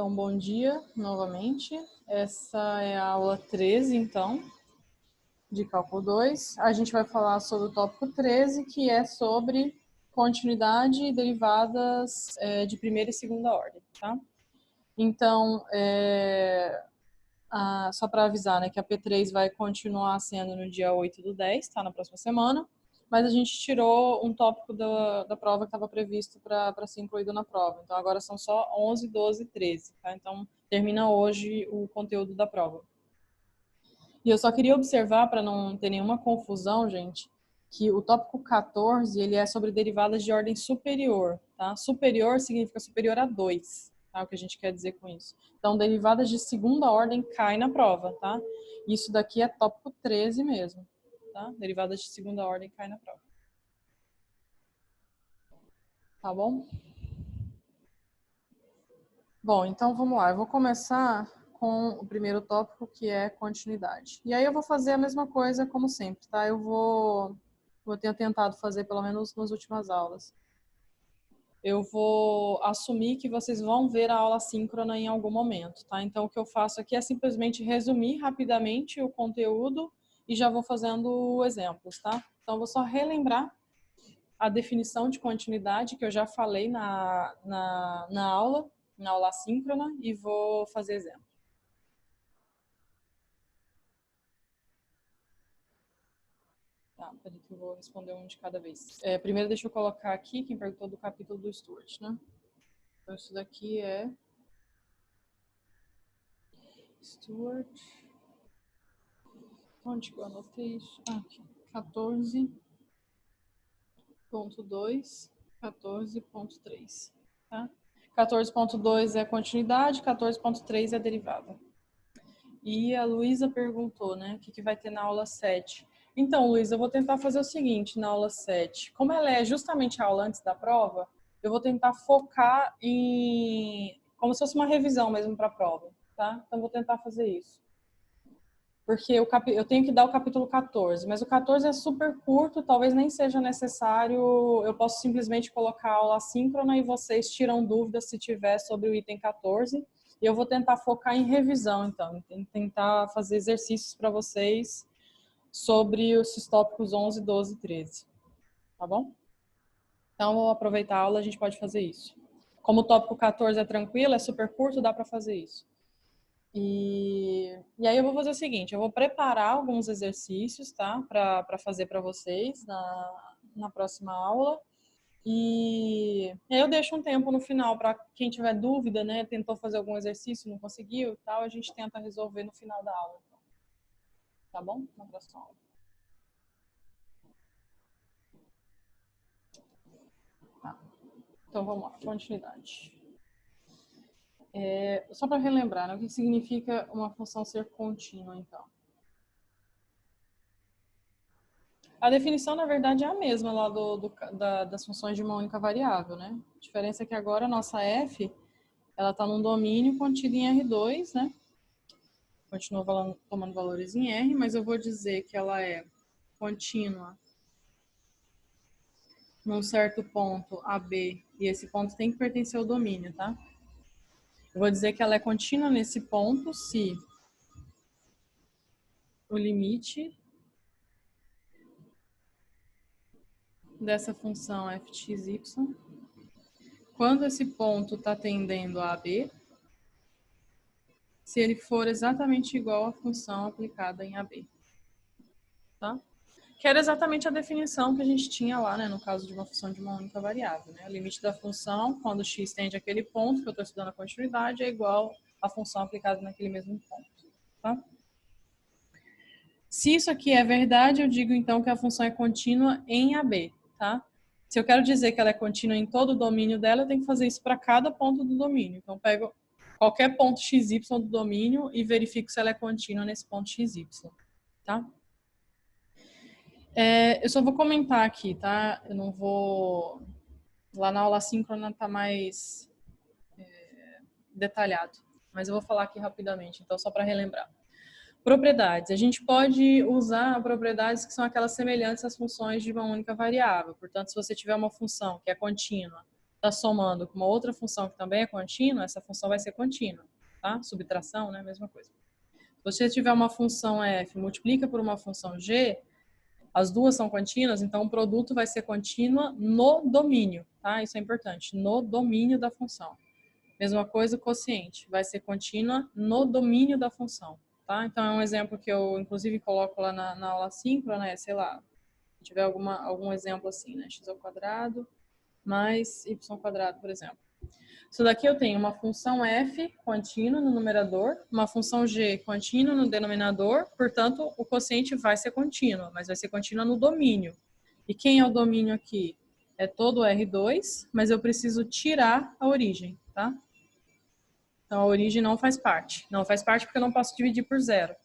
Então, bom dia novamente. Essa é a aula 13, então, de Cálculo 2. A gente vai falar sobre o tópico 13, que é sobre continuidade e derivadas de primeira e segunda ordem, tá? Então, só para avisar, né, que a P3 vai continuar sendo no dia 8/10, tá? Na próxima semana. Mas a gente tirou um tópico da prova que estava previsto para ser incluído na prova. Então, agora são só 11, 12 e 13, tá? Então, termina hoje o conteúdo da prova. E eu só queria observar, para não ter nenhuma confusão, gente, que o tópico 14, ele é sobre derivadas de ordem superior, tá? Superior significa superior a 2, tá? O que a gente quer dizer com isso. Então, derivadas de segunda ordem cai na prova, tá? Isso daqui é tópico 13 mesmo, tá? Derivadas de segunda ordem cai na prova. Tá bom? Bom, então vamos lá. Eu vou começar com o primeiro tópico, que é continuidade. E aí eu vou fazer a mesma coisa como sempre, tá? Eu vou ter tentado fazer, pelo menos nas últimas aulas. Eu vou assumir que vocês vão ver a aula síncrona em algum momento, tá? Então, o que eu faço aqui é simplesmente resumir rapidamente o conteúdo e já vou fazendo exemplos, tá? Então, eu vou só relembrar a definição de continuidade que eu já falei na aula assíncrona, e vou fazer exemplo. Tá, peraí que eu vou responder um de cada vez. Primeiro, deixa eu colocar aqui quem perguntou do capítulo do Stuart, né? Então, isso daqui é Stuart. Onde que eu anotei isso? Aqui. 14.2, 14.3. Tá? 14.2 é continuidade, 14.3 é derivada. E a Luísa perguntou, né, o que vai ter na aula 7. Então, Luísa, eu vou tentar fazer o seguinte na aula 7. Como ela é justamente a aula antes da prova, eu vou tentar focar como se fosse uma revisão mesmo para a prova, tá? Então, vou tentar fazer isso. Porque eu tenho que dar o capítulo 14, mas o 14 é super curto, talvez nem seja necessário, eu posso simplesmente colocar a aula assíncrona e vocês tiram dúvidas se tiver sobre o item 14. E eu vou tentar focar em revisão, então, tentar fazer exercícios para vocês sobre esses tópicos 11, 12 e 13, tá bom? Então, vou aproveitar a aula, a gente pode fazer isso. Como o tópico 14 é tranquilo, é super curto, dá para fazer isso. E aí eu vou fazer o seguinte, eu vou preparar alguns exercícios, tá? Para fazer para vocês na próxima aula. E aí eu deixo um tempo no final para quem tiver dúvida, né? Tentou fazer algum exercício, não conseguiu e tal, a gente tenta resolver no final da aula. Tá bom? Na próxima aula. Tá. Então vamos lá, continuidade. Só para relembrar, né? O que significa uma função ser contínua, então? A definição, na verdade, é a mesma lá das funções de uma única variável, né? A diferença é que agora a nossa f, ela está num domínio contido em R2, né? Continua tomando valores em R, mas eu vou dizer que ela é contínua num certo ponto AB, e esse ponto tem que pertencer ao domínio, tá? Eu vou dizer que ela é contínua nesse ponto se o limite dessa função f de x, y, quando esse ponto está tendendo a AB, se ele for exatamente igual à função aplicada em AB. Tá? Que era exatamente a definição que a gente tinha lá, né, no caso de uma função de uma única variável. Né? O limite da função, quando x tende àquele ponto, que eu estou estudando a continuidade, é igual à função aplicada naquele mesmo ponto. Tá? Se isso aqui é verdade, eu digo então que a função é contínua em AB. Tá? Se eu quero dizer que ela é contínua em todo o domínio dela, eu tenho que fazer isso para cada ponto do domínio. Então, eu pego qualquer ponto xy do domínio e verifico se ela é contínua nesse ponto xy. Tá? Eu só vou comentar aqui, tá? Eu não vou... Lá na aula síncrona tá mais detalhado, mas eu vou falar aqui rapidamente, então só para relembrar. Propriedades. A gente pode usar propriedades que são aquelas semelhantes às funções de uma única variável. Portanto, se você tiver uma função que é contínua está somando com uma outra função que também é contínua, essa função vai ser contínua, tá? Subtração, né? Mesma coisa. Se você tiver uma função f, multiplica por uma função g, as duas são contínuas, então o produto vai ser contínua no domínio, tá? Isso é importante, no domínio da função. Mesma coisa, o quociente vai ser contínua no domínio da função, tá? Então é um exemplo que eu, inclusive, coloco lá na aula síncrona, né? Sei lá, se tiver algum exemplo assim, né? X ao quadrado mais y ao quadrado, por exemplo. Isso daqui eu tenho uma função f contínua no numerador, uma função g contínua no denominador, portanto, o quociente vai ser contínuo, mas vai ser contínua no domínio. E quem é o domínio aqui? É todo R2, mas eu preciso tirar a origem, tá? Então, a origem não faz parte. Não faz parte porque eu não posso dividir por zero.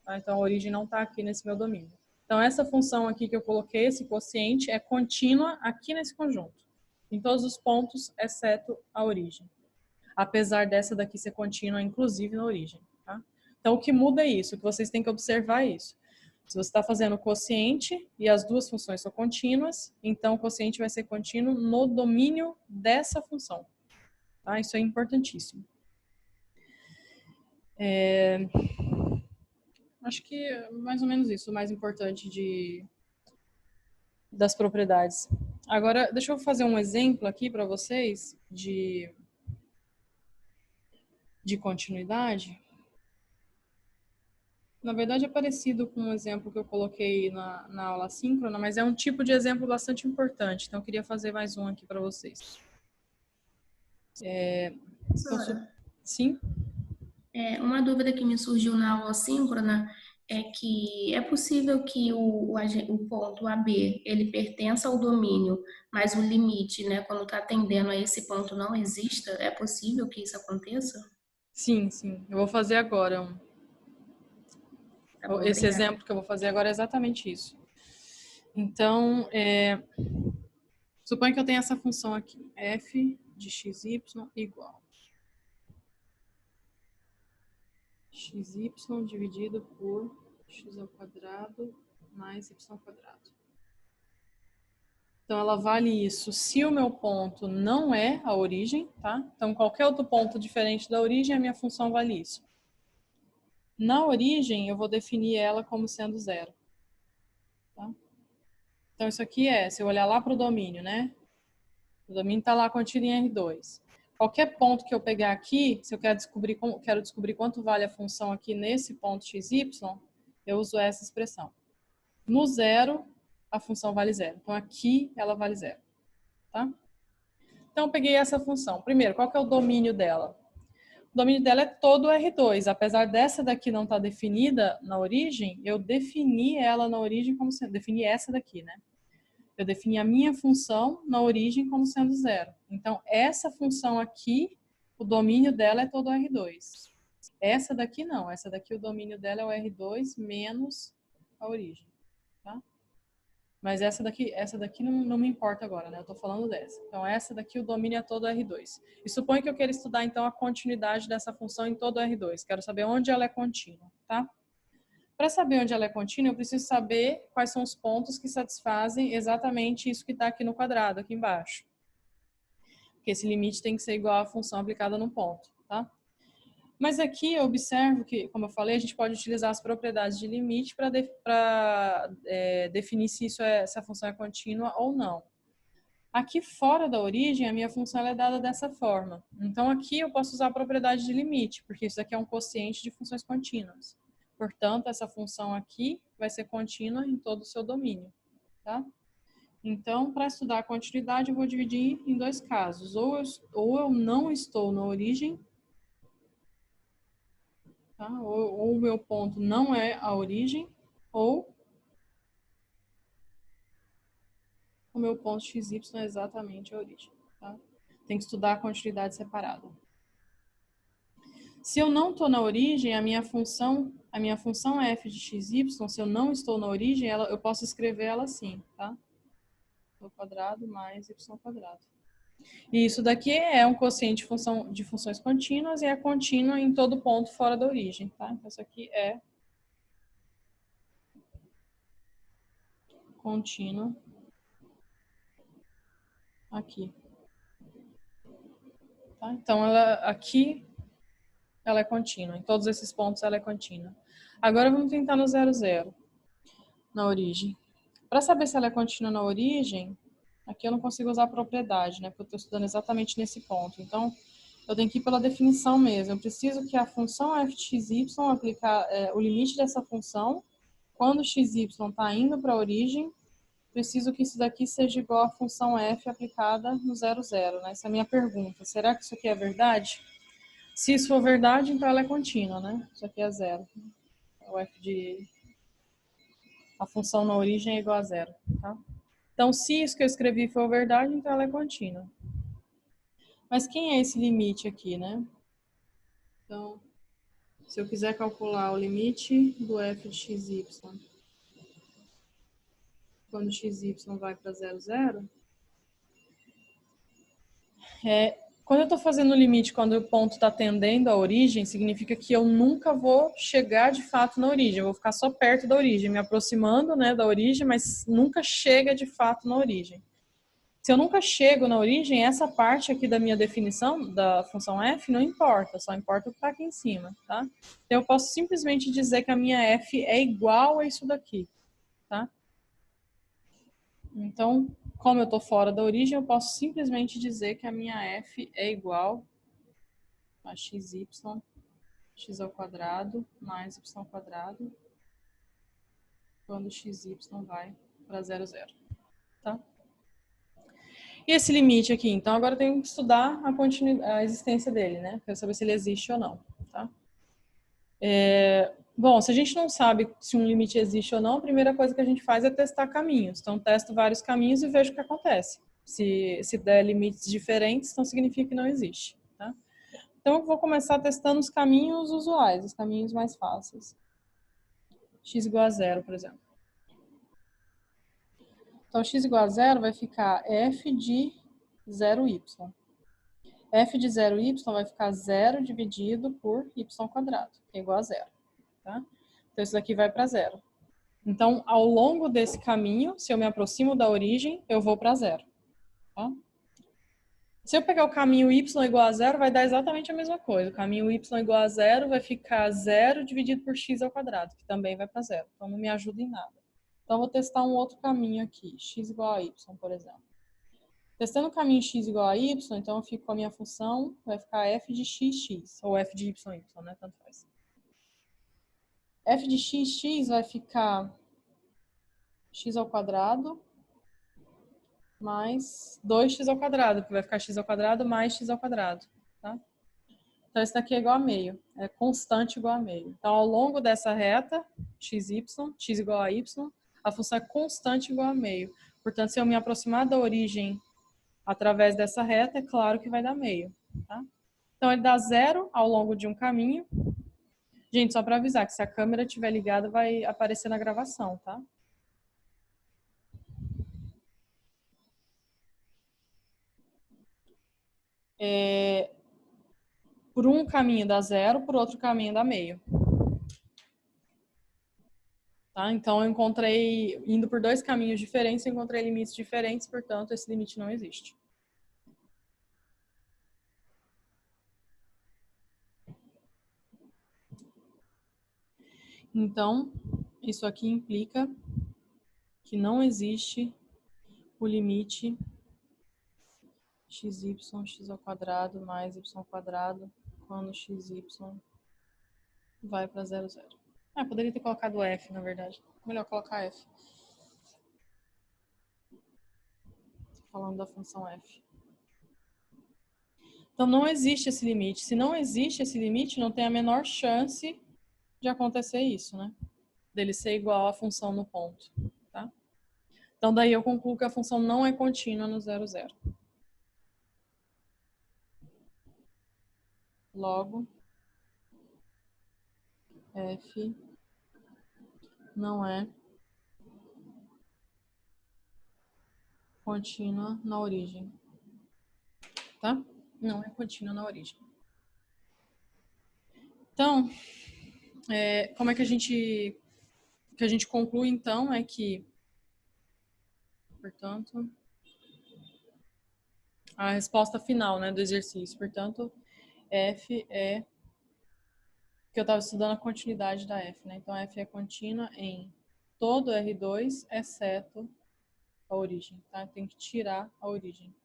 Tá? Então, a origem não está aqui nesse meu domínio. Então, essa função aqui que eu coloquei, esse quociente, é contínua aqui nesse conjunto. Em todos os pontos, exceto a origem. Apesar dessa daqui ser contínua, inclusive na origem. Tá? Então, o que muda é isso. O que vocês têm que observar é isso. Se você está fazendo o quociente e as duas funções são contínuas, então o quociente vai ser contínuo no domínio dessa função. Tá? Isso é importantíssimo. Acho que é mais ou menos isso, o mais importante das propriedades. Agora, deixa eu fazer um exemplo aqui para vocês de continuidade. Na verdade, é parecido com um exemplo que eu coloquei na aula síncrona, mas é um tipo de exemplo bastante importante. Então, eu queria fazer mais um aqui para vocês. Professora, Sim? uma dúvida que me surgiu na aula síncrona é que é possível que o ponto AB ele pertença ao domínio, mas o limite, né, quando está tendendo a esse ponto não exista? É possível que isso aconteça? Sim, sim. Eu vou fazer agora. Tá bom, Esse obrigada. exemplo que eu vou fazer agora é exatamente isso. Então, suponha que eu tenho essa função aqui, f de xy igual xy dividido por x ao quadrado mais y ao quadrado. Então, ela vale isso se o meu ponto não é a origem, tá? Então, qualquer outro ponto diferente da origem, a minha função vale isso. Na origem, eu vou definir ela como sendo zero. Tá? Então, isso aqui se eu olhar lá para o domínio, né? O domínio está lá contido em R2. Qualquer ponto que eu pegar aqui, se eu quero descobrir quanto vale a função aqui nesse ponto xy, eu uso essa expressão. No zero, a função vale zero. Então, aqui ela vale zero. Tá? Então, eu peguei essa função. Primeiro, qual que é o domínio dela? O domínio dela é todo R2. Apesar dessa daqui não estar definida na origem, eu defini ela na origem como sendo... Defini essa daqui, né? Eu defini a minha função na origem como sendo zero. Então, essa função aqui, o domínio dela é todo R2. Essa daqui não. Essa daqui, o domínio dela é o R2 menos a origem. Tá? Mas essa daqui não me importa agora, né? Eu estou falando dessa. Então, essa daqui, o domínio é todo R2. E suponho que eu queira estudar, então, a continuidade dessa função em todo R2. Quero saber onde ela é contínua, tá? Para saber onde ela é contínua, eu preciso saber quais são os pontos que satisfazem exatamente isso que está aqui no quadrado, aqui embaixo. Porque esse limite tem que ser igual à função aplicada no ponto, tá? Mas aqui eu observo que, como eu falei, a gente pode utilizar as propriedades de limite para definir se essa função é contínua ou não. Aqui fora da origem, a minha função é dada dessa forma. Então, aqui eu posso usar a propriedade de limite, porque isso aqui é um quociente de funções contínuas. Portanto, essa função aqui vai ser contínua em todo o seu domínio. Tá? Então, para estudar a continuidade, eu vou dividir em dois casos. Ou eu não estou na origem, tá? Ou o meu ponto não é a origem, ou o meu ponto xy é exatamente a origem. Tá? Tem que estudar a continuidade separada. Se eu não estou na origem, a minha função f de xy, se eu não estou na origem, eu posso escrever ela assim, tá? Ao quadrado mais y ao quadrado. E isso daqui é um quociente de funções contínuas e é contínua em todo ponto fora da origem, tá? Então, isso aqui é contínua aqui. Tá? Então, ela, aqui, ela é contínua. Em todos esses pontos, ela é contínua. Agora, vamos tentar no 0, 0, na origem. Para saber se ela é contínua na origem, aqui eu não consigo usar a propriedade, né? Porque eu estou estudando exatamente nesse ponto. Então, eu tenho que ir pela definição mesmo. Eu preciso que a função f de xy aplicar o limite dessa função, quando xy está indo para a origem, preciso que isso daqui seja igual à função f aplicada no 0, 0. Né? Essa é a minha pergunta. Será que isso aqui é verdade? Se isso for verdade, então ela é contínua, né? Isso aqui é 0. O f de... A função na origem é igual a 0, tá? Então, se isso que eu escrevi for verdade, então ela é contínua. Mas quem é esse limite aqui, né? Então, se eu quiser calcular o limite do f de xy, quando xy vai para 0, 0, quando eu estou fazendo o limite, quando o ponto está tendendo à origem, significa que eu nunca vou chegar de fato na origem, eu vou ficar só perto da origem, me aproximando, né, da origem, mas nunca chega de fato na origem. Se eu nunca chego na origem, essa parte aqui da minha definição da função f não importa, só importa o que está aqui em cima, tá? Então, eu posso simplesmente dizer que a minha f é igual a isso daqui, tá? Então, como eu estou fora da origem, eu posso simplesmente dizer que a minha f é igual a xy, x ao quadrado, mais y ao quadrado, quando xy vai para 0, 0, tá? E esse limite aqui, então agora eu tenho que estudar a existência dele, né? Quero saber se ele existe ou não, tá? Bom, se a gente não sabe se um limite existe ou não, a primeira coisa que a gente faz é testar caminhos. Então, testo vários caminhos e vejo o que acontece. Se der limites diferentes, então significa que não existe, tá? Então, eu vou começar testando os caminhos usuais, os caminhos mais fáceis. X igual a 0, por exemplo. Então, x igual a 0 vai ficar f de 0y. F de 0y vai ficar 0 dividido por y quadrado, que é igual a 0. Tá? Então, isso daqui vai para 0. Então, ao longo desse caminho, se eu me aproximo da origem, eu vou para 0. Tá? Se eu pegar o caminho y igual a 0, vai dar exatamente a mesma coisa. O caminho y igual a 0 vai ficar 0 dividido por x ao quadrado, que também vai para 0. Então, não me ajuda em nada. Então, eu vou testar um outro caminho aqui, x igual a y, por exemplo. Testando o caminho x igual a y, então eu fico com a minha função, vai ficar f de xx, ou f de y, né? Tanto faz. F de xx vai ficar x ao quadrado mais 2x ao quadrado, que vai ficar x ao quadrado mais x ao quadrado, tá? Então, isso daqui é igual a meio, é constante igual a meio. Então, ao longo dessa reta, x igual a y, a função é constante igual a meio. Portanto, se eu me aproximar da origem através dessa reta, é claro que vai dar meio, tá? Então, ele dá 0 ao longo de um caminho. Gente, só para avisar que se a câmera estiver ligada, vai aparecer na gravação, tá? Por um caminho dá 0, por outro caminho dá meio. Tá? Então, eu encontrei, indo por dois caminhos diferentes, eu encontrei limites diferentes, portanto, esse limite não existe. Então, isso aqui implica que não existe o limite xy, x ao quadrado mais y ao quadrado, quando xy vai para 0, 0. Poderia ter colocado f, na verdade. Melhor colocar f. Falando da função f. Então, não existe esse limite. Se não existe esse limite, não tem a menor chance de acontecer isso, né? Dele ser igual à função no ponto, tá? Então, daí eu concluo que a função não é contínua no 0, 0. Logo, f não é contínua na origem, tá? Não é contínua na origem. Então, como é que a gente conclui, então, é que, portanto, a resposta final, né, do exercício. Portanto, F é... que eu estava estudando a continuidade da F, né? Então, F é contínua em todo R2, exceto a origem, tá? Tem que tirar a origem.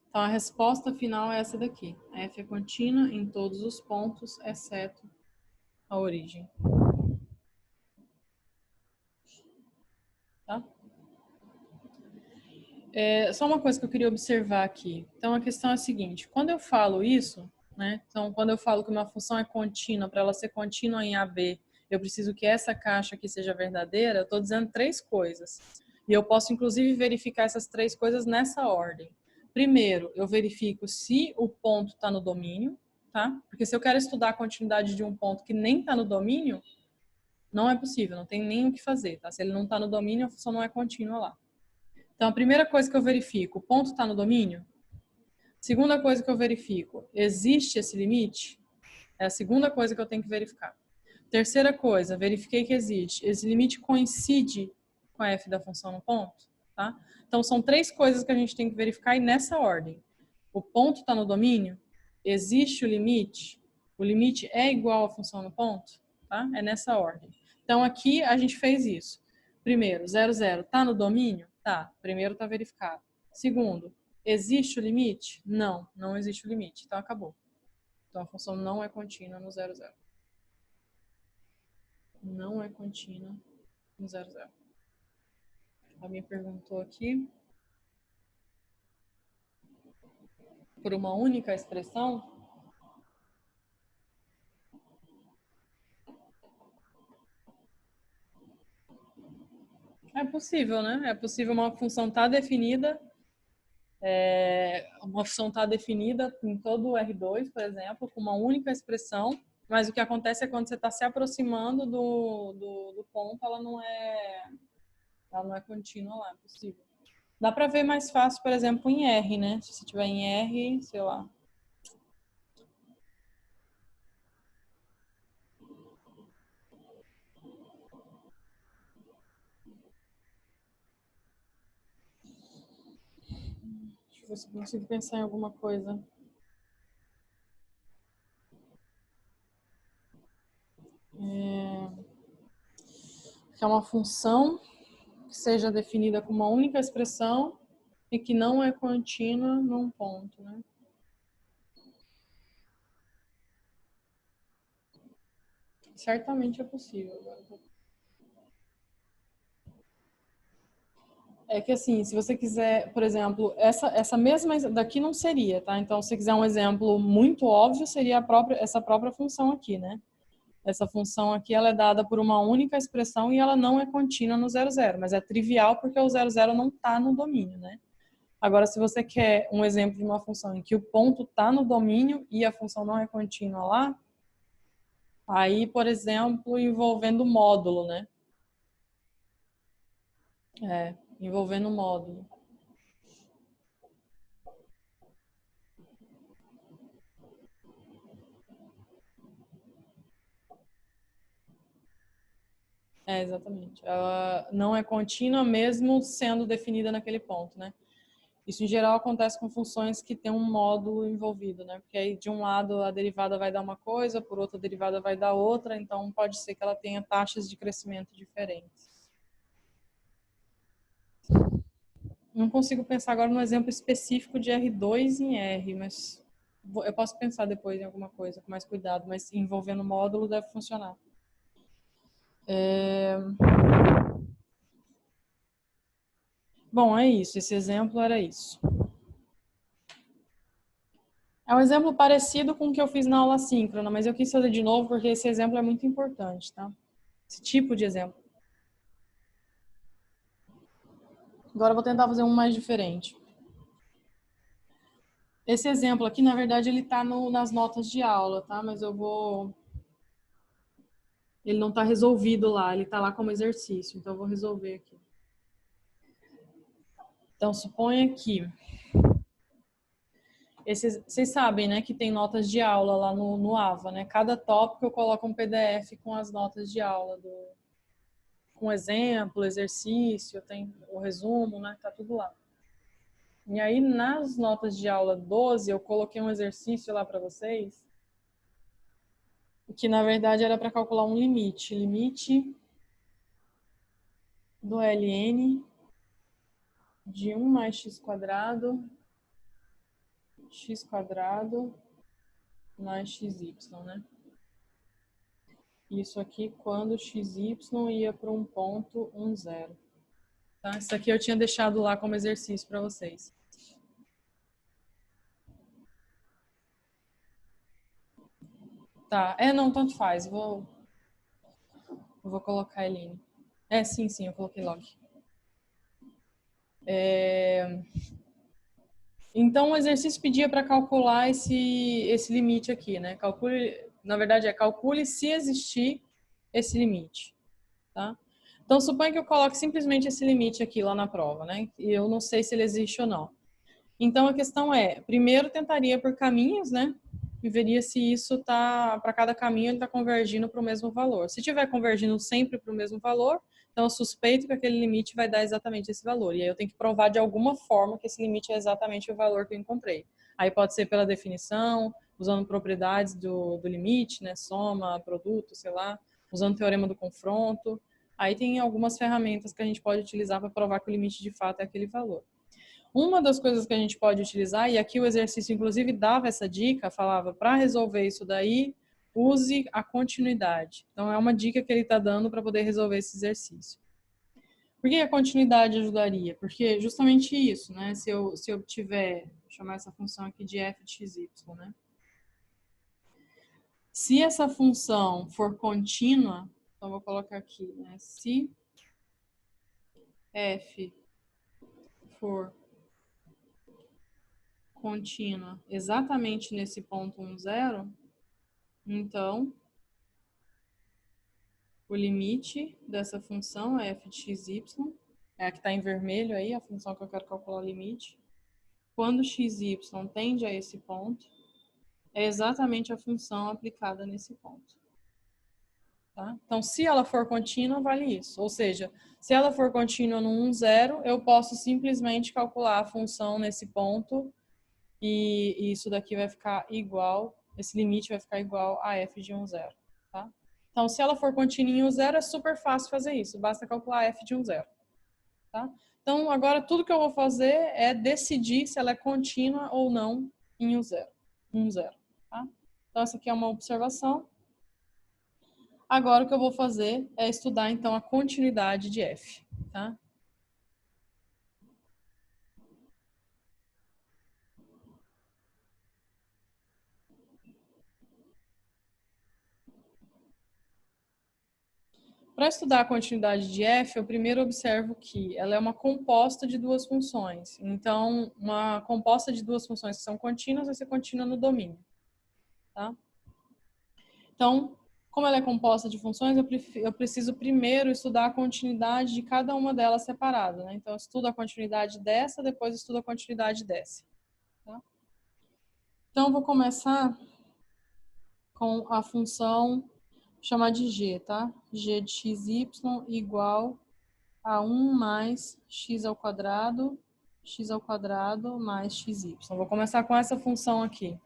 Então, a resposta final é essa daqui. F é contínua em todos os pontos, exceto a origem. Tá? Só uma coisa que eu queria observar aqui. Então, a questão é a seguinte. Quando eu falo isso, né? Então, quando eu falo que uma função é contínua, para ela ser contínua em AB, eu preciso que essa caixa aqui seja verdadeira, eu estou dizendo três coisas. E eu posso, inclusive, verificar essas três coisas nessa ordem. Primeiro, eu verifico se o ponto está no domínio, tá? Porque se eu quero estudar a continuidade de um ponto que nem está no domínio, não é possível, não tem nem o que fazer, tá? Se ele não está no domínio, a função não é contínua lá. Então, a primeira coisa que eu verifico, o ponto está no domínio? Segunda coisa que eu verifico, existe esse limite? É a segunda coisa que eu tenho que verificar. Terceira coisa, verifiquei que existe. Esse limite coincide com a f da função no ponto? Tá? Então, são três coisas que a gente tem que verificar e nessa ordem. O ponto está no domínio? Existe o limite é igual à função no ponto? Tá? É nessa ordem. Então, aqui a gente fez isso. Primeiro, 0, 0 está no domínio? Tá. Primeiro está verificado. Segundo, existe o limite? Não, não existe o limite. Então, acabou. Então, a função não é contínua no 0, 0. Não é contínua no 0, 0. A minha perguntou aqui. Por uma única expressão? É possível, né? É possível uma função estar definida, uma função estar definida em todo o R2, por exemplo, com uma única expressão, mas o que acontece é quando você está se aproximando do ponto, ela não é contínua lá, é possível. Dá para ver mais fácil, por exemplo, em R, né? Se você tiver em R, sei lá. Deixa eu ver se eu consigo pensar em alguma coisa. Que é uma função que seja definida com uma única expressão e que não é contínua num ponto, né? Certamente é possível. É que assim, se você quiser, por exemplo, essa mesma daqui não seria, tá? Então, se você quiser um exemplo muito óbvio, seria essa própria função aqui, né? Essa função aqui, ela é dada por uma única expressão e ela não é contínua no 0, 0, mas é trivial porque o 0, 0 não está no domínio, né? Agora, se você quer um exemplo de uma função em que o ponto está no domínio e a função não é contínua lá, aí, por exemplo, envolvendo módulo, né? Envolvendo módulo. Exatamente. Ela não é contínua mesmo sendo definida naquele ponto, né? Isso, em geral, acontece com funções que têm um módulo envolvido, né? Porque aí, de um lado, a derivada vai dar uma coisa, por outro, a derivada vai dar outra, então pode ser que ela tenha taxas de crescimento diferentes. Não consigo pensar agora num exemplo específico de R2 em R, mas eu posso pensar depois em alguma coisa com mais cuidado, mas envolvendo módulo deve funcionar. Bom, é isso. Esse exemplo era isso. É um exemplo parecido com o que eu fiz na aula síncrona, mas eu quis fazer de novo porque esse exemplo é muito importante, tá? Esse tipo de exemplo. Agora eu vou tentar fazer um mais diferente. Esse exemplo aqui, na verdade, ele tá nas notas de aula, tá? Mas eu vou... Ele não tá resolvido lá, ele tá lá como exercício, então eu vou resolver aqui. Então, suponha que... Vocês sabem, né, que tem notas de aula lá no AVA, né? Cada tópico eu coloco um PDF com as notas de aula, com exemplo, exercício, tem o resumo, né? Tá tudo lá. E aí, nas notas de aula 12, eu coloquei um exercício lá para vocês, que na verdade era para calcular um limite. Limite do ln de 1 mais x quadrado mais xy, né? Isso aqui quando xy ia para um ponto 1, 0. Tá? Isso aqui eu tinha deixado lá como exercício para vocês. Tá, não, tanto faz. Vou colocar ele. Sim, eu coloquei log. Então, o exercício pedia para calcular esse limite aqui, né? Na verdade, calcule se existir esse limite, tá? Então, suponha que eu coloque simplesmente esse limite aqui lá na prova, né? E eu não sei se ele existe ou não. Então, a questão primeiro tentaria por caminhos, né? E veria se isso tá, para cada caminho ele está convergindo para o mesmo valor. Se estiver convergindo sempre para o mesmo valor, então eu suspeito que aquele limite vai dar exatamente esse valor. E aí eu tenho que provar de alguma forma que esse limite é exatamente o valor que eu encontrei. Aí pode ser pela definição, usando propriedades do limite, né? Soma, produto, sei lá, usando o teorema do confronto. Aí tem algumas ferramentas que a gente pode utilizar para provar que o limite de fato é aquele valor. Uma das coisas que a gente pode utilizar, e aqui o exercício inclusive dava essa dica, falava para resolver isso daí, use a continuidade. Então é uma dica que ele está dando para poder resolver esse exercício. Por que a continuidade ajudaria? Porque justamente isso, né? Se eu tiver, vou chamar essa função aqui de f de xy, né? Se essa função for contínua, então vou colocar aqui, né? Se f for contínua exatamente nesse ponto 1, 0, então o limite dessa função é f de xy, é a que está em vermelho aí, a função que eu quero calcular o limite. Quando xy tende a esse ponto, é exatamente a função aplicada nesse ponto. Tá? Então, se ela for contínua, vale isso. Ou seja, se ela for contínua no 1, 0, eu posso simplesmente calcular a função nesse ponto e isso daqui vai ficar igual, esse limite vai ficar igual a f de 1, 0. Tá? Então, se ela for contínua em 1, 0, é super fácil fazer isso. Basta calcular f de 1, 0. Tá? Então, agora tudo que eu vou fazer é decidir se ela é contínua ou não em 1, 0. 1, 0. Tá? Então, essa aqui é uma observação. Agora, o que eu vou fazer é estudar, então, a continuidade de f. Tá? Para estudar a continuidade de f, eu primeiro observo que ela é uma composta de duas funções. Então, uma composta de duas funções que são contínuas vai ser contínua no domínio. Tá? Então, como ela é composta de funções, eu preciso primeiro estudar a continuidade de cada uma delas separada. Né? Então, eu estudo a continuidade dessa, depois estudo a continuidade dessa. Tá? Então, eu vou começar com a função chamar de g, tá? G de xy igual a 1 mais x ao quadrado mais xy. Vou começar com essa função aqui.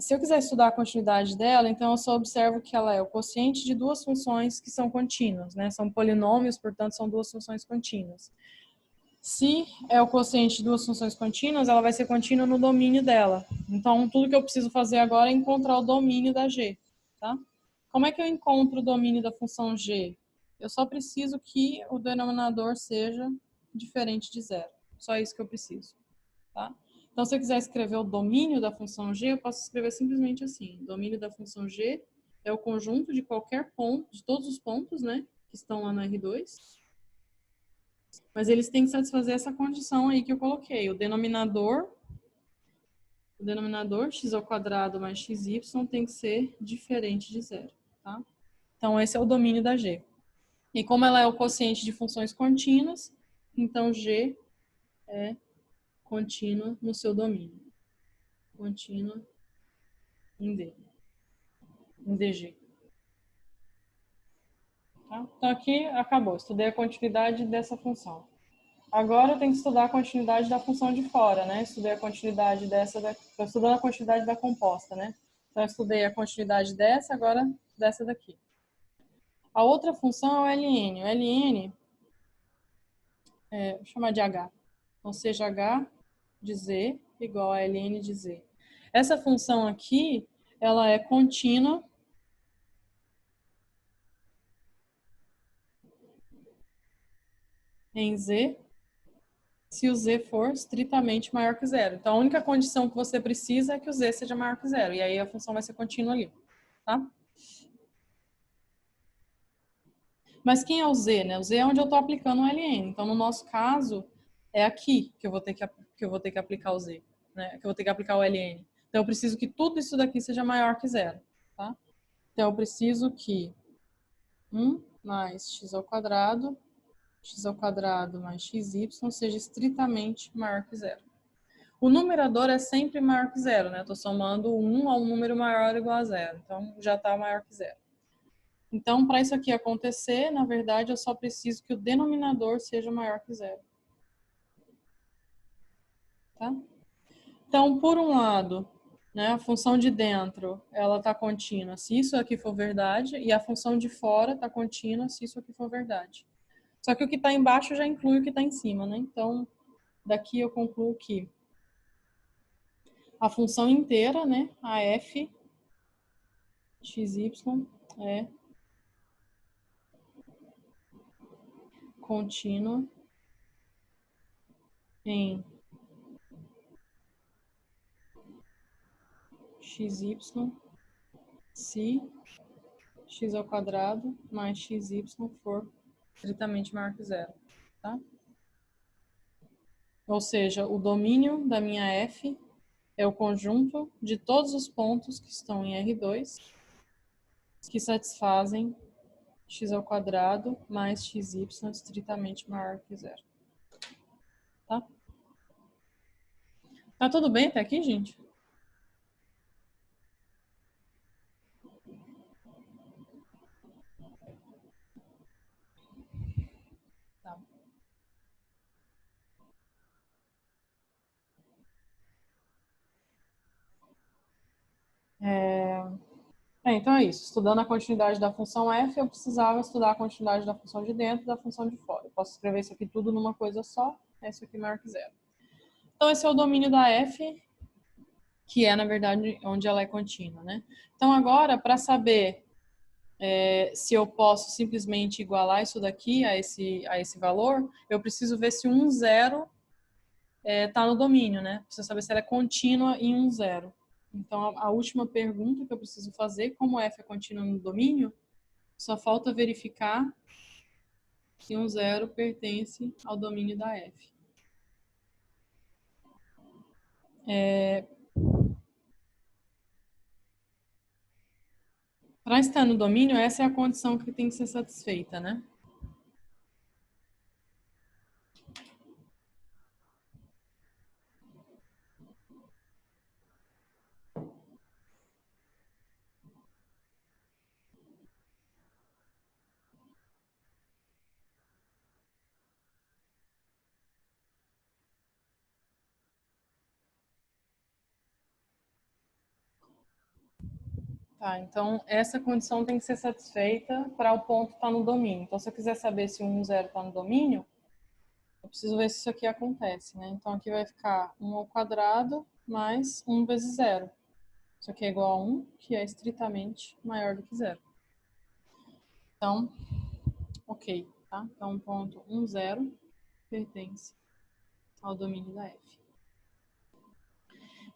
Se eu quiser estudar a continuidade dela, então eu só observo que ela é o quociente de duas funções que são contínuas, né? São polinômios, portanto, são duas funções contínuas. Se é o quociente de duas funções contínuas, ela vai ser contínua no domínio dela. Então, tudo que eu preciso fazer agora é encontrar o domínio da g, tá? Como é que eu encontro o domínio da função g? Eu só preciso que o denominador seja diferente de zero. Só isso que eu preciso, tá? Então, se eu quiser escrever o domínio da função g, eu posso escrever simplesmente assim. O domínio da função g é o conjunto de qualquer ponto, de todos os pontos, né, que estão lá no R2. Mas eles têm que satisfazer essa condição aí que eu coloquei. O denominador x ao quadrado mais xy tem que ser diferente de zero, tá? Então, esse é o domínio da g. E como ela é o quociente de funções contínuas, então g é contínua no seu domínio. Contínua em D. Em DG. Tá? Então, aqui acabou. Estudei a continuidade dessa função. agora eu tenho que estudar a continuidade da função de fora, né? Estudei a continuidade dessa, estou estudando a continuidade da composta, né? Então, eu estudei a continuidade dessa, agora dessa daqui. A outra função é o ln. O ln, vou chamar de h. Então, seja h de z igual a ln de z. Essa função aqui, ela é contínua em z, se o z for estritamente maior que zero. Então, a única condição que você precisa é que o z seja maior que zero. E aí a função vai ser contínua ali, tá? Mas quem é o z, né? O z é onde eu estou aplicando o ln. Então, no nosso caso, é aqui que eu vou ter que aplicar o z, né? Que eu vou ter que aplicar o ln. Então, eu preciso que tudo isso daqui seja maior que zero, tá? Então, eu preciso que 1 mais x ao quadrado mais xy seja estritamente maior que zero. O numerador é sempre maior que zero, né? Estou somando 1 a um número maior ou igual a zero. Então, já está maior que zero. Então, para isso aqui acontecer, na verdade, eu só preciso que o denominador seja maior que zero. Tá? Então, por um lado, né, a função de dentro, ela está contínua se isso aqui for verdade, e a função de fora está contínua se isso aqui for verdade. Só que o que está embaixo já inclui o que está em cima, né? Então, daqui eu concluo que a função inteira, né, a f xy é contínua em xy se x ao quadrado mais xy for estritamente maior que zero, tá? Ou seja, o domínio da minha f é o conjunto de todos os pontos que estão em R2 que satisfazem x ao quadrado mais xy estritamente maior que zero, tá? Tá tudo bem até aqui, gente? Tá. Então é isso. Estudando a continuidade da função f, eu precisava estudar a continuidade da função de dentro e da função de fora. Eu posso escrever isso aqui tudo numa coisa só, isso aqui maior que zero. Então esse é o domínio da f, que é, na verdade, onde ela é contínua, né? Então agora, para saber se eu posso simplesmente igualar isso daqui a esse valor, eu preciso ver se 1, 0 está no domínio, né? Preciso saber se ela é contínua em 1, 0. Então, a última pergunta que eu preciso fazer, como f é contínua no domínio, só falta verificar se 1, 0 pertence ao domínio da f. Para estar no domínio, essa é a condição que tem que ser satisfeita, né? Tá, então essa condição tem que ser satisfeita para o ponto estar no domínio. Então, se eu quiser saber se 1, 0 está no domínio, eu preciso ver se isso aqui acontece, né? Então, aqui vai ficar 1 ao quadrado mais 1 vezes 0. Isso aqui é igual a 1, que é estritamente maior do que 0. Então, ok, tá? Então, ponto 1, 0 pertence ao domínio da f.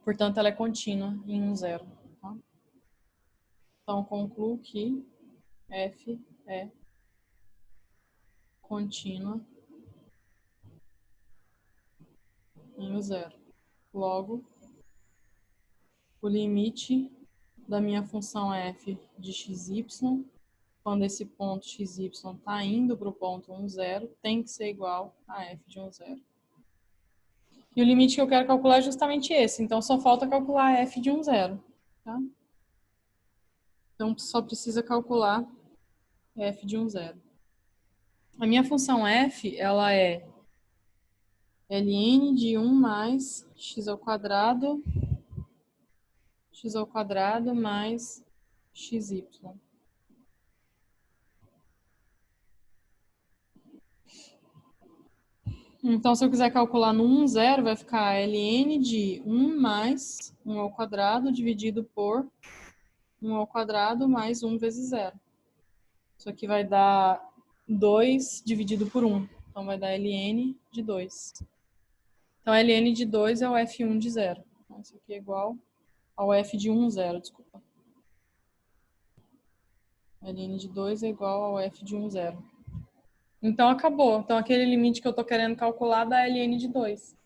Portanto, ela é contínua em 1, 0. Tá? Então, concluo que f é contínua em 1, 0. Logo, o limite da minha função f de xy, quando esse ponto xy está indo para o ponto 1, 0, tem que ser igual a f de 1, 0. E o limite que eu quero calcular é justamente esse, então só falta calcular f de 1, 0. Tá? Então, só precisa calcular f de 1, 0. A minha função f, ela é ln de 1 mais x ao quadrado mais xy. Então, se eu quiser calcular no 1, 0, vai ficar ln de 1 mais 1 ao quadrado dividido por 1 ao quadrado mais 1 vezes 0. Isso aqui vai dar 2 dividido por 1. Então, vai dar ln de 2. Então, ln de 2 é o f1 de 0. Então, isso aqui é igual ao f de 1, 0, desculpa. ln de 2 é igual ao f de 1, 0. Então, acabou. Então, aquele limite que eu estou querendo calcular dá ln de 2.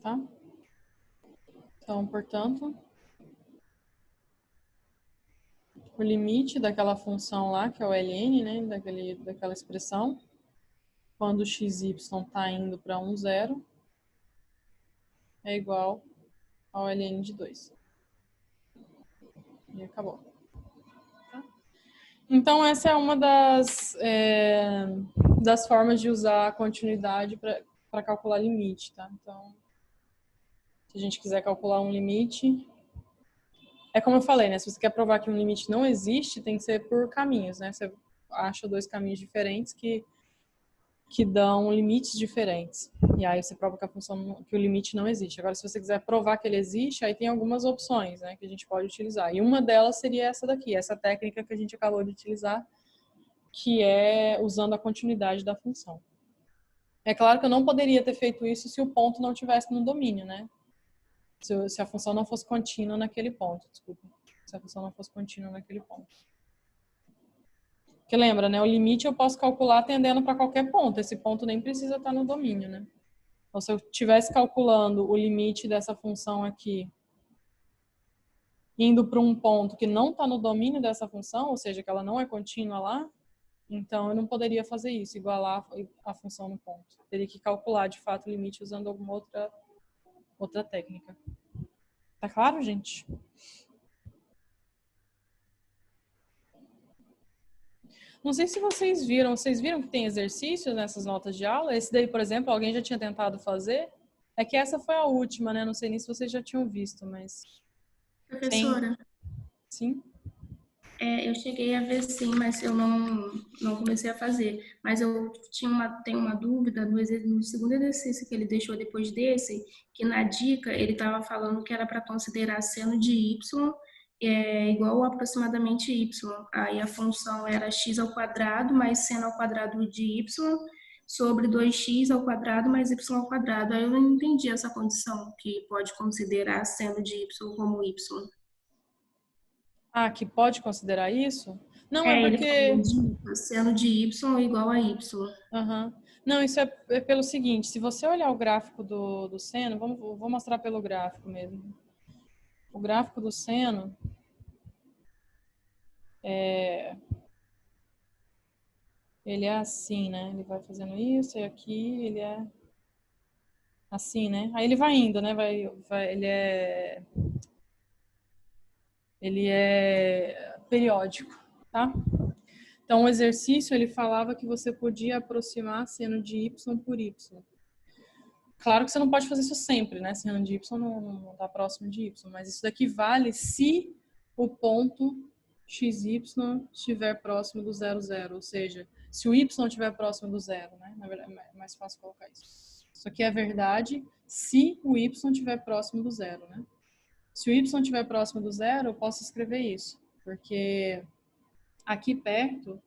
Tá? Então, portanto, o limite daquela função lá, que é o ln, né, daquela expressão, quando o xy está indo para 1, 0, é igual ao ln de 2. E acabou. Tá? Então, essa é uma das formas de usar a continuidade para calcular limite. Tá? Então, se a gente quiser calcular um limite, é como eu falei, né? Se você quer provar que um limite não existe, tem que ser por caminhos, né? Você acha dois caminhos diferentes que dão limites diferentes. E aí você prova que o limite não existe. Agora, se você quiser provar que ele existe, aí tem algumas opções, né, que a gente pode utilizar. E uma delas seria essa daqui, essa técnica que a gente acabou de utilizar, que é usando a continuidade da função. É claro que eu não poderia ter feito isso se o ponto não estivesse no domínio, né? Se a função não fosse contínua naquele ponto, desculpa. Se a função não fosse contínua naquele ponto. Porque lembra, né? O limite eu posso calcular atendendo para qualquer ponto. Esse ponto nem precisa estar no domínio, né? Então, se eu estivesse calculando o limite dessa função aqui, indo para um ponto que não está no domínio dessa função, ou seja, que ela não é contínua lá, então eu não poderia fazer isso, igualar a função no ponto. Teria que calcular, de fato, o limite usando alguma outra técnica. Tá claro, gente? Não sei se vocês viram que tem exercícios nessas notas de aula? Esse daí, por exemplo, alguém já tinha tentado fazer? É que essa foi a última, né? Não sei nem se vocês já tinham visto, mas... Professora, Sim? eu cheguei a ver sim, mas eu não comecei a fazer. Mas eu tenho uma dúvida no segundo exercício que ele deixou depois desse, que na dica ele estava falando que era para considerar seno de y igual a aproximadamente y. Aí a função era x ao quadrado mais seno ao quadrado de y sobre 2x ao quadrado mais y ao quadrado. Aí eu não entendi essa condição, que pode considerar seno de y como y. Ah, que pode considerar isso? Não, é Ele falou porque... de seno de y igual a y. Uhum. Não, isso é pelo seguinte, se você olhar o gráfico do seno, vou mostrar pelo gráfico mesmo. O gráfico do seno, ele é assim, né? Ele vai fazendo isso e aqui ele é assim, né? Aí ele vai indo, né? Ele é periódico, tá? Então, o exercício, ele falava que você podia aproximar seno de y por y. Claro que você não pode fazer isso sempre, né? Seno de y não está próximo de y, mas isso daqui vale se o ponto xy estiver próximo do 0, 0, ou seja, se o y estiver próximo do 0, né? Na verdade, é mais fácil colocar isso. Isso aqui é verdade se o y estiver próximo do 0, né? Se o y estiver próximo do 0, eu posso escrever isso, porque aqui perto,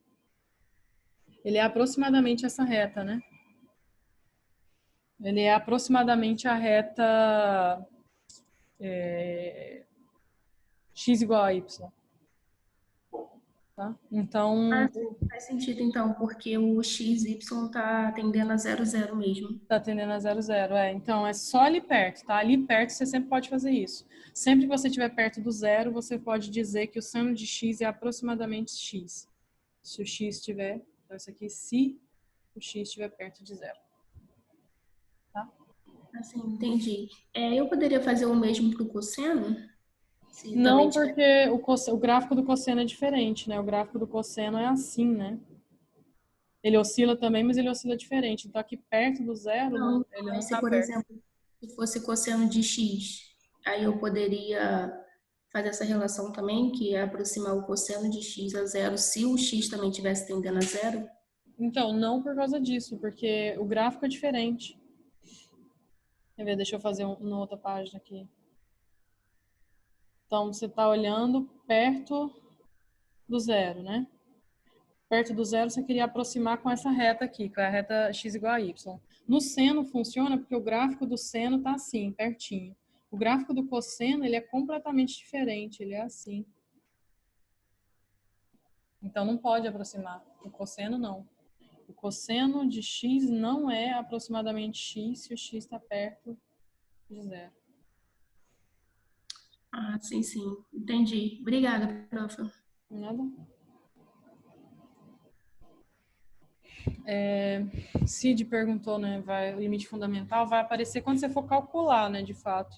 ele é aproximadamente essa reta, né? Ele é aproximadamente a reta x igual a y. Tá? Então, Faz sentido então, porque o x, y está tendendo a 0, 0 mesmo. tá tendendo a 0, 0. Então, é só ali perto, tá? Ali perto você sempre pode fazer isso. Sempre que você estiver perto do zero, você pode dizer que o seno de x é aproximadamente x. Se o x estiver, então isso aqui, se o x estiver perto de zero. Tá? Assim, entendi. Eu poderia fazer o mesmo para o cosseno? Se também Não, tiver. porque o gráfico do cosseno é diferente, né? O gráfico do cosseno é assim, né? Ele oscila também, mas ele oscila diferente. Então, aqui perto do zero, Não, ele não mas se, está por perto. exemplo, se fosse cosseno de x, aí eu poderia fazer essa relação também, que é aproximar o cosseno de x a zero, se o x também estivesse tendendo a zero? Então, não por causa disso, porque o gráfico é diferente. Quer ver? Deixa eu fazer uma outra página aqui. Então, você está olhando perto do zero, né? Perto do zero, você queria aproximar com essa reta aqui, que é a reta x igual a y. No seno funciona porque o gráfico do seno está assim, pertinho. O gráfico do cosseno, ele é completamente diferente, ele é assim. Então, não pode aproximar. O cosseno, não. O cosseno de x não é aproximadamente x se o x está perto de zero. Ah, sim, sim. Entendi. Obrigada, prof. Nada? Cid perguntou, né, o limite fundamental vai aparecer quando você for calcular, né, de fato.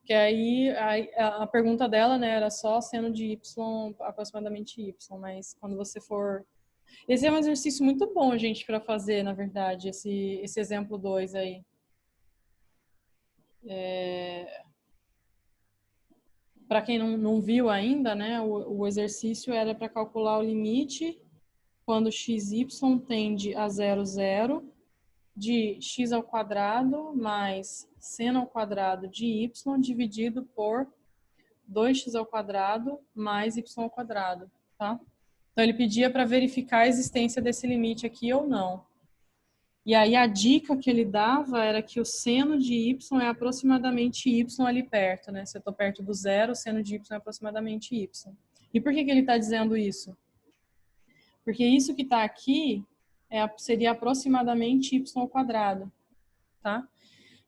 Que aí a pergunta dela, né, era só seno de y, aproximadamente y, mas quando você for... Esse é um exercício muito bom, gente, para fazer, na verdade, esse exemplo 2 aí. Para quem não viu ainda, né, o exercício era para calcular o limite quando xy tende a 0, 0, de x ao quadrado mais seno ao quadrado de y dividido por 2x ao quadrado mais y ao quadrado, tá? Então, ele pedia para verificar a existência desse limite aqui ou não. E aí, a dica que ele dava era que o seno de y é aproximadamente y ali perto, né? Se eu estou perto do zero, o seno de y é aproximadamente y. E por que ele está dizendo isso? Porque isso que está aqui seria aproximadamente y ao quadrado, tá?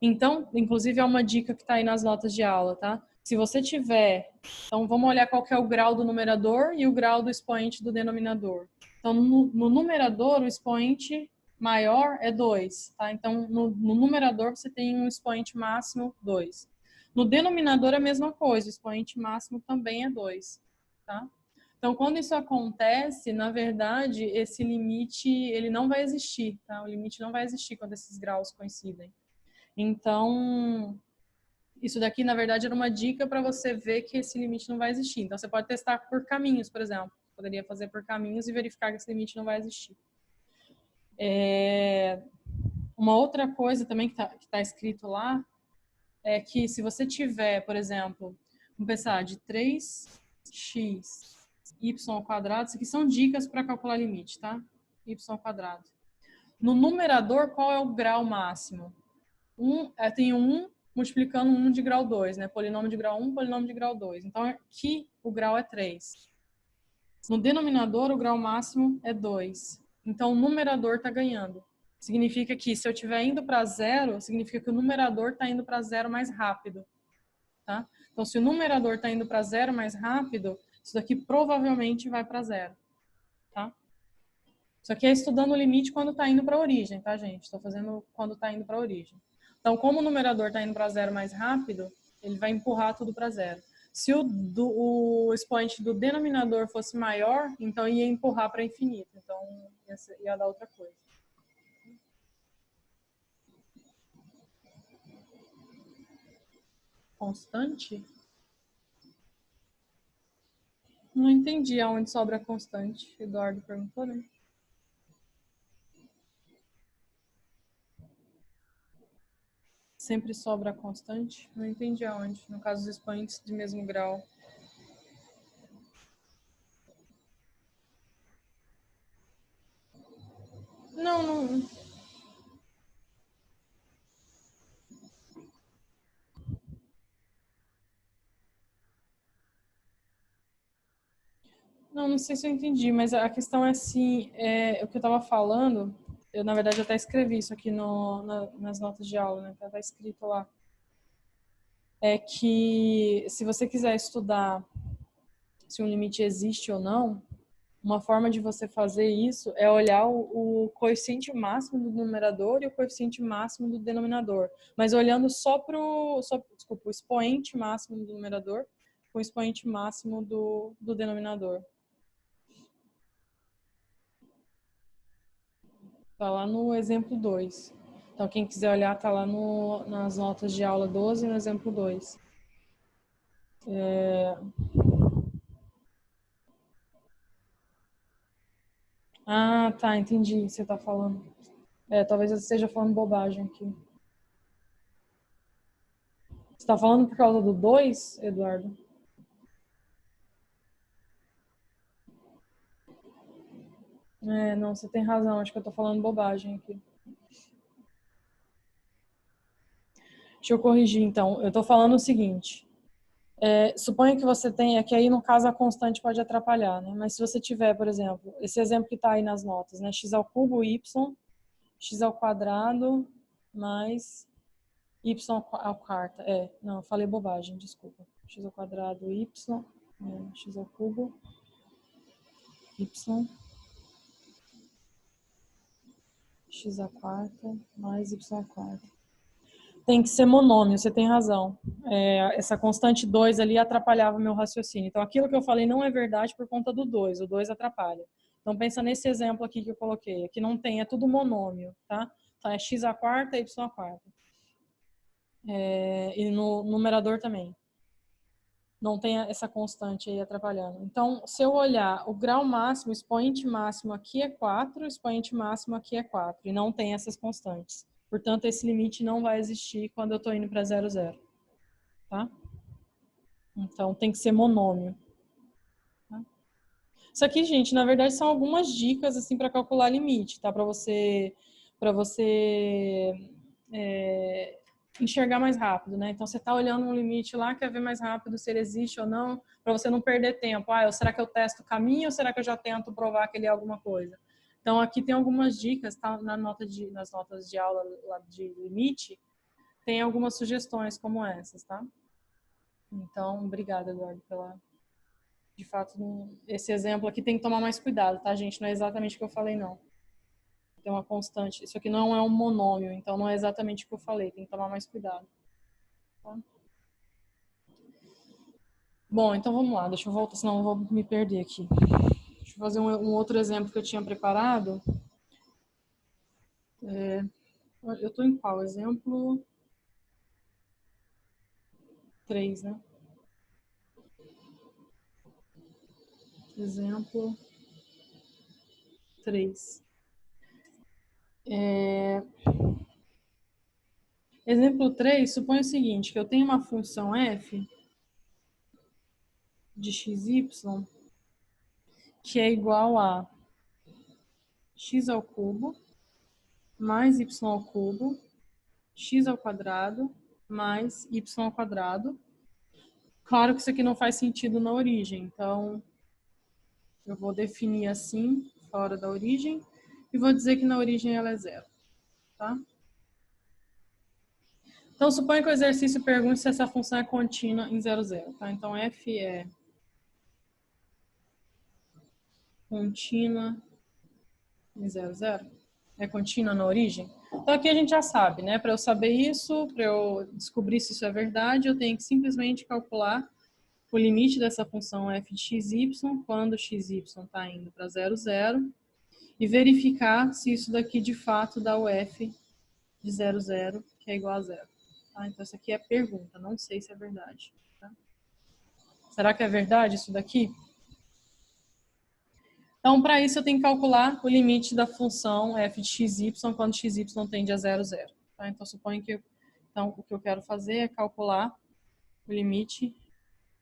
Então, inclusive, é uma dica que está aí nas notas de aula, tá? Se você tiver... Então, vamos olhar qual que é o grau do numerador e o grau do expoente do denominador. Então, no numerador, o expoente maior é 2, tá? Então, no numerador, você tem um expoente máximo 2. No denominador, é a mesma coisa, o expoente máximo também é 2, tá? Então, quando isso acontece, na verdade, esse limite, ele não vai existir, tá? O limite não vai existir quando esses graus coincidem. Então, isso daqui, na verdade, era uma dica para você ver que esse limite não vai existir. Então, você pode testar por caminhos, por exemplo. Poderia fazer por caminhos e verificar que esse limite não vai existir. Uma outra coisa também que tá escrito lá é que se você tiver, por exemplo, vamos pensar, de 3x y ao quadrado, isso aqui são dicas para calcular limite, tá? Y ao quadrado. No numerador, qual é o grau máximo? Tem 1 multiplicando 1 de grau 2, né? Polinômio de grau 1, polinômio de grau 2. Então, aqui o grau é 3. No denominador, o grau máximo é 2. Então, o numerador está ganhando. Significa que se eu estiver indo para zero, significa que o numerador está indo para zero mais rápido. Tá? Então, se o numerador está indo para zero mais rápido, isso daqui provavelmente vai para zero. Tá? Isso aqui é estudando o limite quando está indo para a origem, tá, gente? Estou fazendo quando está indo para a origem. Então, como o numerador está indo para zero mais rápido, ele vai empurrar tudo para zero. Se o expoente do denominador fosse maior, então ia empurrar para infinito. Então, ia dar outra coisa. Constante? Não entendi aonde sobra a constante. Eduardo perguntou, né? Sempre sobra a constante? Não entendi aonde. No caso dos expoentes de mesmo grau. Não. Não sei se eu entendi, mas a questão é assim, o que eu estava falando, eu na verdade até escrevi isso aqui nas notas de aula, né? Tá escrito lá. É que se você quiser estudar se um limite existe ou não, uma forma de você fazer isso é olhar o coeficiente máximo do numerador e o coeficiente máximo do denominador, mas olhando só o expoente máximo do numerador com o expoente máximo do denominador. Tá lá no exemplo 2. Então, quem quiser olhar, tá lá nas notas de aula 12, no exemplo 2. Ah, tá, entendi o que você tá falando. Talvez eu esteja falando bobagem aqui. Você tá falando por causa do 2, Eduardo? Não, você tem razão, acho que eu tô falando bobagem aqui. Deixa eu corrigir, então. Eu tô falando o seguinte. Suponha que você tenha, que aí no caso a constante pode atrapalhar, né? Mas se você tiver, por exemplo, esse exemplo que está aí nas notas, né? X ao cubo, y, x ao quadrado, mais y ao quarta. Não, eu falei bobagem, desculpa. X ao quadrado, y, x ao cubo, y, x à quarta, mais y à quarta. Tem que ser monômio, você tem razão. Essa constante 2 ali atrapalhava meu raciocínio. Então, aquilo que eu falei não é verdade por conta do 2. O 2 atrapalha. Então, pensa nesse exemplo aqui que eu coloquei. Aqui não tem, é tudo monômio, tá? Então, é x à quarta, y à quarta. E no numerador também. Não tem essa constante aí atrapalhando. Então, se eu olhar o grau máximo, o expoente máximo aqui é 4, o expoente máximo aqui é 4. E não tem essas constantes. Portanto, esse limite não vai existir quando eu estou indo para 0, 0. Tá? Então, tem que ser monômio. Tá? Isso aqui, gente, na verdade, são algumas dicas assim para calcular limite, tá? Para você enxergar mais rápido, né? Então, você está olhando um limite lá, quer ver mais rápido se ele existe ou não, para você não perder tempo. Será que eu testo o caminho ou será que eu já tento provar que ele é alguma coisa? Então, aqui tem algumas dicas, tá? Nas notas de aula lá de limite, tem algumas sugestões como essas, tá? Então, obrigada, Eduardo, de fato, esse exemplo aqui tem que tomar mais cuidado, tá, gente? Não é exatamente o que eu falei, não. Tem uma constante. Isso aqui não é um monômio, então não é exatamente o que eu falei. Tem que tomar mais cuidado. Tá? Bom, então vamos lá. Deixa eu voltar, senão eu vou me perder aqui. Deixa eu fazer um outro exemplo que eu tinha preparado. Eu estou em qual? Exemplo 3, né? Exemplo 3. Exemplo 3 supõe o seguinte, que eu tenho uma função f de xy que é igual a x ao cubo mais y ao cubo, x ao quadrado mais y ao quadrado. Claro que isso aqui não faz sentido na origem, então eu vou definir assim, fora da origem, e vou dizer que na origem ela é 0, tá? Então, suponha que o exercício pergunte se essa função é contínua em 0, 0, tá? Então, f é contínua em 0, 0. É contínua na origem? Então, aqui a gente já sabe, né? Para eu saber isso, para eu descobrir se isso é verdade, eu tenho que simplesmente calcular o limite dessa função f de xy quando xy está indo para 0, 0 e verificar se isso daqui de fato dá o f de 0, 0, que é igual a 0. Tá? Então, isso aqui é pergunta, não sei se é verdade. Tá? Será que é verdade isso daqui? Então, para isso, eu tenho que calcular o limite da função f de xy quando xy tende a 0, 0. Tá? Então, suponho que o que eu quero fazer é calcular o limite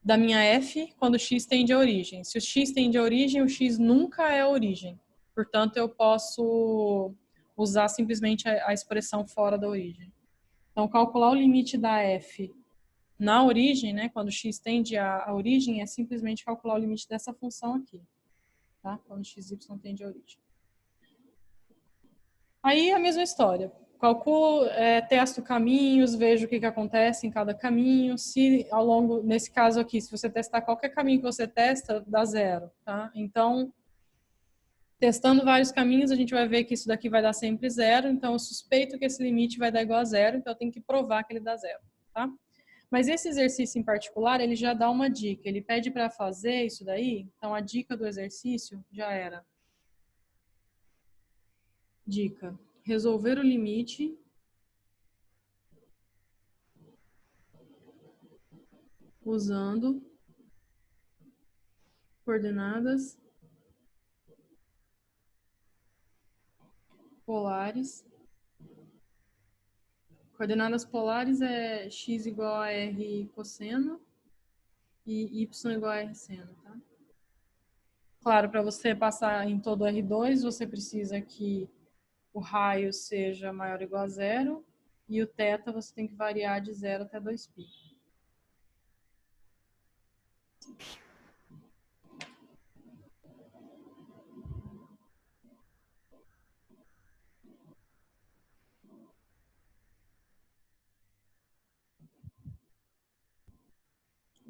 da minha f quando x tende à origem. Se o x tende à origem, o x nunca é a origem. Portanto, eu posso usar simplesmente a expressão fora da origem. Então, calcular o limite da f na origem, né, quando x tende à origem, é simplesmente calcular o limite dessa função aqui. Tá? Quando xy tende à origem. Aí a mesma história. Calculo, testo caminhos, vejo o que acontece em cada caminho. Se ao longo, nesse caso aqui, se você testar qualquer caminho que você testa, dá 0, tá? Então, testando vários caminhos, a gente vai ver que isso daqui vai dar sempre 0. Então, eu suspeito que esse limite vai dar igual a 0, então eu tenho que provar que ele dá 0, tá? Mas esse exercício em particular, ele já dá uma dica. Ele pede para fazer isso daí. Então, a dica do exercício já era: Dica: resolver o limite usando coordenadas polares. Coordenadas polares é x igual a r cosseno e y igual a r seno, tá? Claro, para você passar em todo R2, você precisa que o raio seja maior ou igual a zero e o θ você tem que variar de 0 até 2π.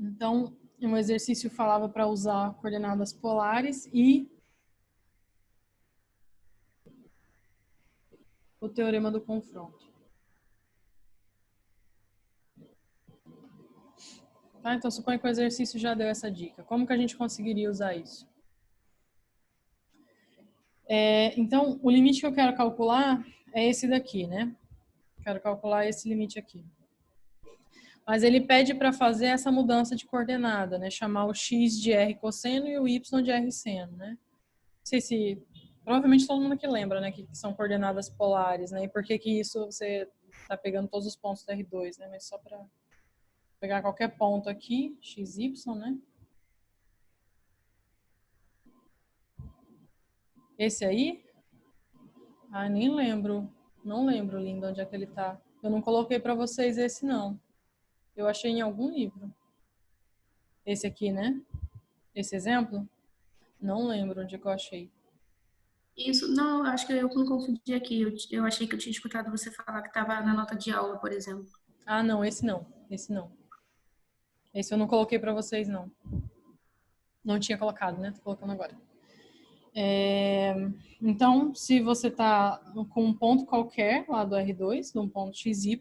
Então, um exercício falava para usar coordenadas polares e o teorema do confronto. Tá? Então, suponho que o exercício já deu essa dica. Como que a gente conseguiria usar isso? Então, o limite que eu quero calcular é esse daqui, né? Quero calcular esse limite aqui. Mas ele pede para fazer essa mudança de coordenada, né? Chamar o x de r cosseno e o y de r seno, né? Não sei se... Provavelmente todo mundo aqui lembra, né? Que são coordenadas polares, né? E por que que isso você está pegando todos os pontos do R2, né? Mas só para pegar qualquer ponto aqui, x, y, né? Esse aí? Ah, nem lembro. Não lembro, Linda, onde é que ele tá. Eu não coloquei para vocês esse, não. Eu achei em algum livro. Esse aqui, né? Esse exemplo? Não lembro onde é que eu achei. Isso, não, acho que eu me confundi aqui. Eu achei que eu tinha escutado você falar que estava na nota de aula, por exemplo. Ah, não, esse não. Esse não. Esse eu não coloquei para vocês, não. Não tinha colocado, né? Tô colocando agora. Então, se você está com um ponto qualquer lá do R2, de um ponto XY,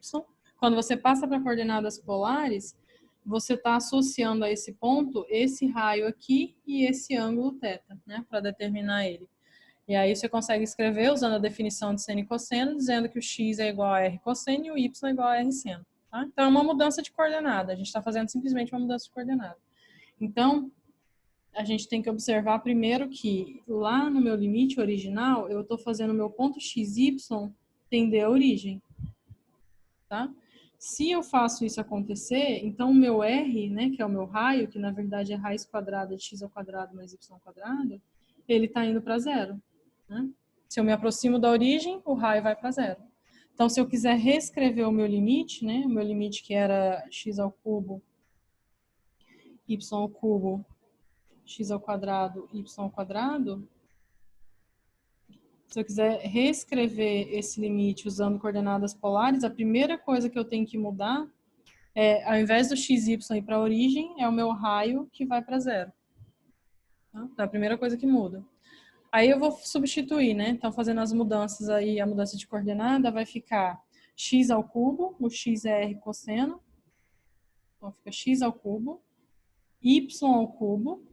quando você passa para coordenadas polares, você está associando a esse ponto esse raio aqui e esse ângulo θ, né? Para determinar ele. E aí você consegue escrever usando a definição de seno e cosseno, dizendo que o x é igual a r cosseno e o y é igual a r seno. Tá? Então, é uma mudança de coordenada. A gente está fazendo simplesmente uma mudança de coordenada. Então, a gente tem que observar primeiro que lá no meu limite original, eu estou fazendo o meu ponto xy tender a origem. Tá? Se eu faço isso acontecer, então o meu r, né, que é o meu raio, que na verdade é raiz quadrada de x ao quadrado mais y ao quadrado, ele está indo para zero. Né? Se eu me aproximo da origem, o raio vai para zero. Então, se eu quiser reescrever o meu limite, né, o meu limite que era x ao cubo, y ao cubo, x ao quadrado, y ao quadrado, se eu quiser reescrever esse limite usando coordenadas polares, a primeira coisa que eu tenho que mudar é, ao invés do xy ir para a origem, é o meu raio que vai para zero. Tá? Então, é a primeira coisa que muda. Aí eu vou substituir, né? Então, fazendo as mudanças aí, a mudança de coordenada vai ficar x ao cubo, o x é r cosseno. Então, fica x ao cubo, y ao cubo,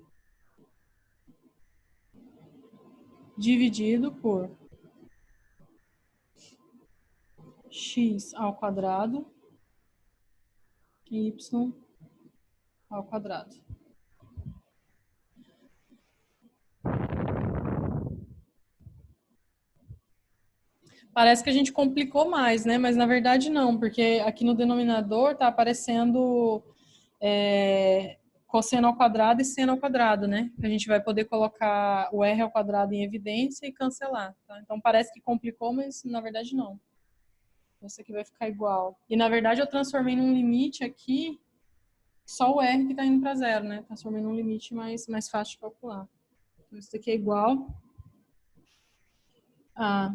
dividido por x ao quadrado e y ao quadrado. Parece que a gente complicou mais, né? Mas na verdade não, porque aqui no denominador está aparecendo cosseno ao quadrado e seno ao quadrado, né? A gente vai poder colocar o r ao quadrado em evidência e cancelar. Tá? Então parece que complicou, mas na verdade não. Isso aqui vai ficar igual. E na verdade eu transformei num limite aqui, só o r que está indo para zero, né? Transformei num limite mais fácil de calcular. Então isso aqui é igual a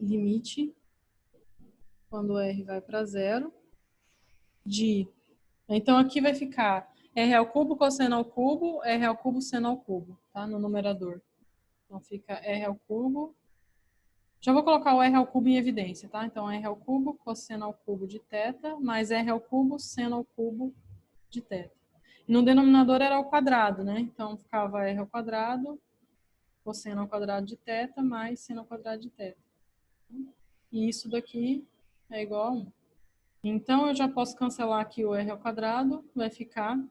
limite, quando o r vai para zero, de... Então aqui vai ficar r ao cubo cosseno ao cubo, r ao cubo seno ao cubo, tá? No numerador. Então fica r ao cubo. Já vou colocar o r ao cubo em evidência, tá? Então r ao cubo cosseno ao cubo de θ mais r ao cubo seno ao cubo de θ. E no denominador era ao quadrado, né? Então ficava r ao quadrado cosseno ao quadrado de θ mais seno ao quadrado de θ. E isso daqui é igual a 1. Então, eu já posso cancelar aqui o r ao quadrado, vai ficar...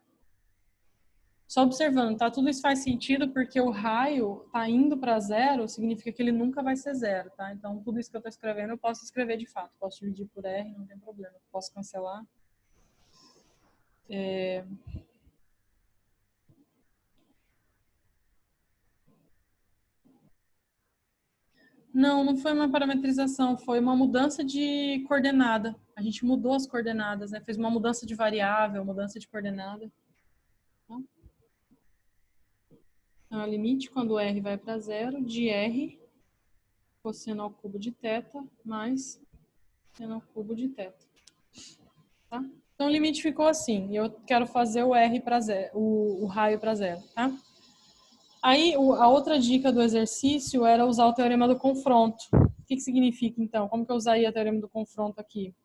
Só observando, tá? Tudo isso faz sentido porque o raio tá indo para zero, significa que ele nunca vai ser zero, tá? Então, tudo isso que eu estou escrevendo, eu posso escrever de fato. Posso dividir por r, não tem problema. Posso cancelar. Não, não foi uma parametrização, foi uma mudança de coordenada. A gente mudou as coordenadas, né? Fez uma mudança de variável, mudança de coordenada. Então, a limite quando r vai para zero de r cosseno ao cubo de θ mais seno ao cubo de θ. Tá? Então, o limite ficou assim. Eu quero fazer o r para zero, o raio para zero, tá? Aí, a outra dica do exercício era usar o teorema do confronto. O que significa, então? Como que eu usaria o teorema do confronto aqui?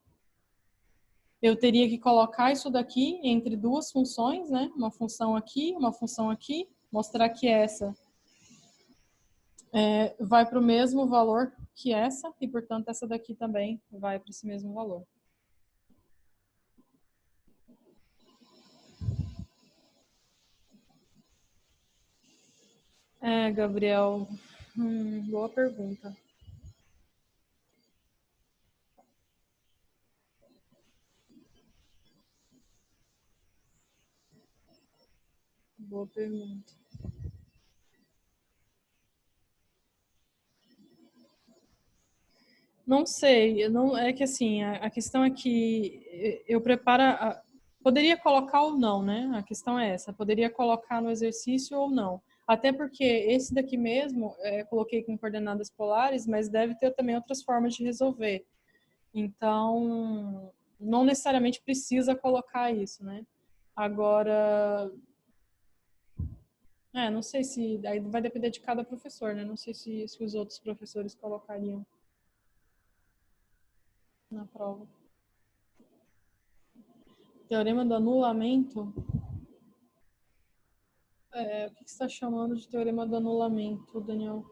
Eu teria que colocar isso daqui entre duas funções, né? Uma função aqui, mostrar que essa vai para o mesmo valor que essa, e, portanto, essa daqui também vai para esse mesmo valor. Gabriel, boa pergunta. Boa pergunta. Não sei, não, é que assim, a questão é que eu preparo, poderia colocar ou não, né? A questão é essa, poderia colocar no exercício ou não. Até porque esse daqui mesmo, coloquei com coordenadas polares, mas deve ter também outras formas de resolver. Então, não necessariamente precisa colocar isso, né? Agora, não sei se, aí vai depender de cada professor, né? Não sei se os outros professores colocariam na prova. Teorema do anulamento? O que você está chamando de teorema do anulamento, Daniel?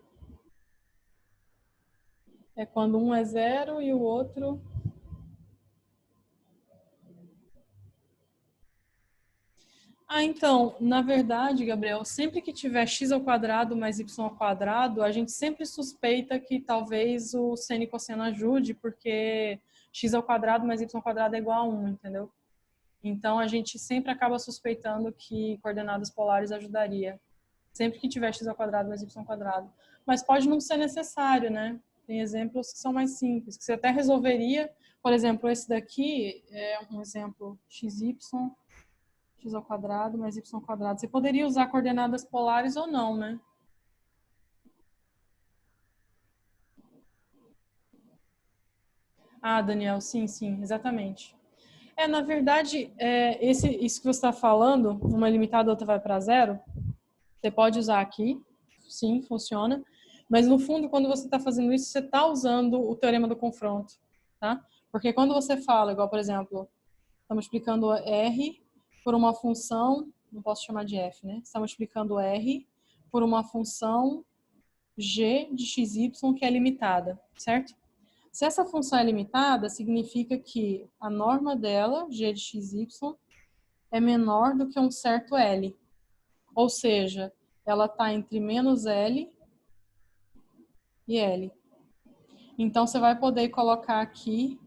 É quando um é zero e o outro... Então, na verdade, Gabriel, sempre que tiver x ao quadrado mais y ao quadrado, a gente sempre suspeita que talvez o seno e cosseno ajude, porque x ao quadrado mais y ao quadrado é igual a 1, entendeu? Então, a gente sempre acaba suspeitando que coordenadas polares ajudaria. Sempre que tiver x ao quadrado mais y ao quadrado. Mas pode não ser necessário, né? Tem exemplos que são mais simples, que você até resolveria. Por exemplo, esse daqui é um exemplo xy, x ao quadrado mais y ao quadrado. Você poderia usar coordenadas polares ou não, né? Daniel, sim, exatamente. Na verdade, isso que você está falando, uma limitada, outra vai para zero, você pode usar aqui, sim, funciona. Mas, no fundo, quando você está fazendo isso, você está usando o teorema do confronto, tá? Porque quando você fala, igual, por exemplo, estamos multiplicando R por uma função, não posso chamar de F, né? Estamos multiplicando R por uma função G de XY que é limitada, certo? Se essa função é limitada, significa que a norma dela, G de XY, é menor do que um certo L. Ou seja, ela está entre menos L e L. Então, você vai poder colocar aqui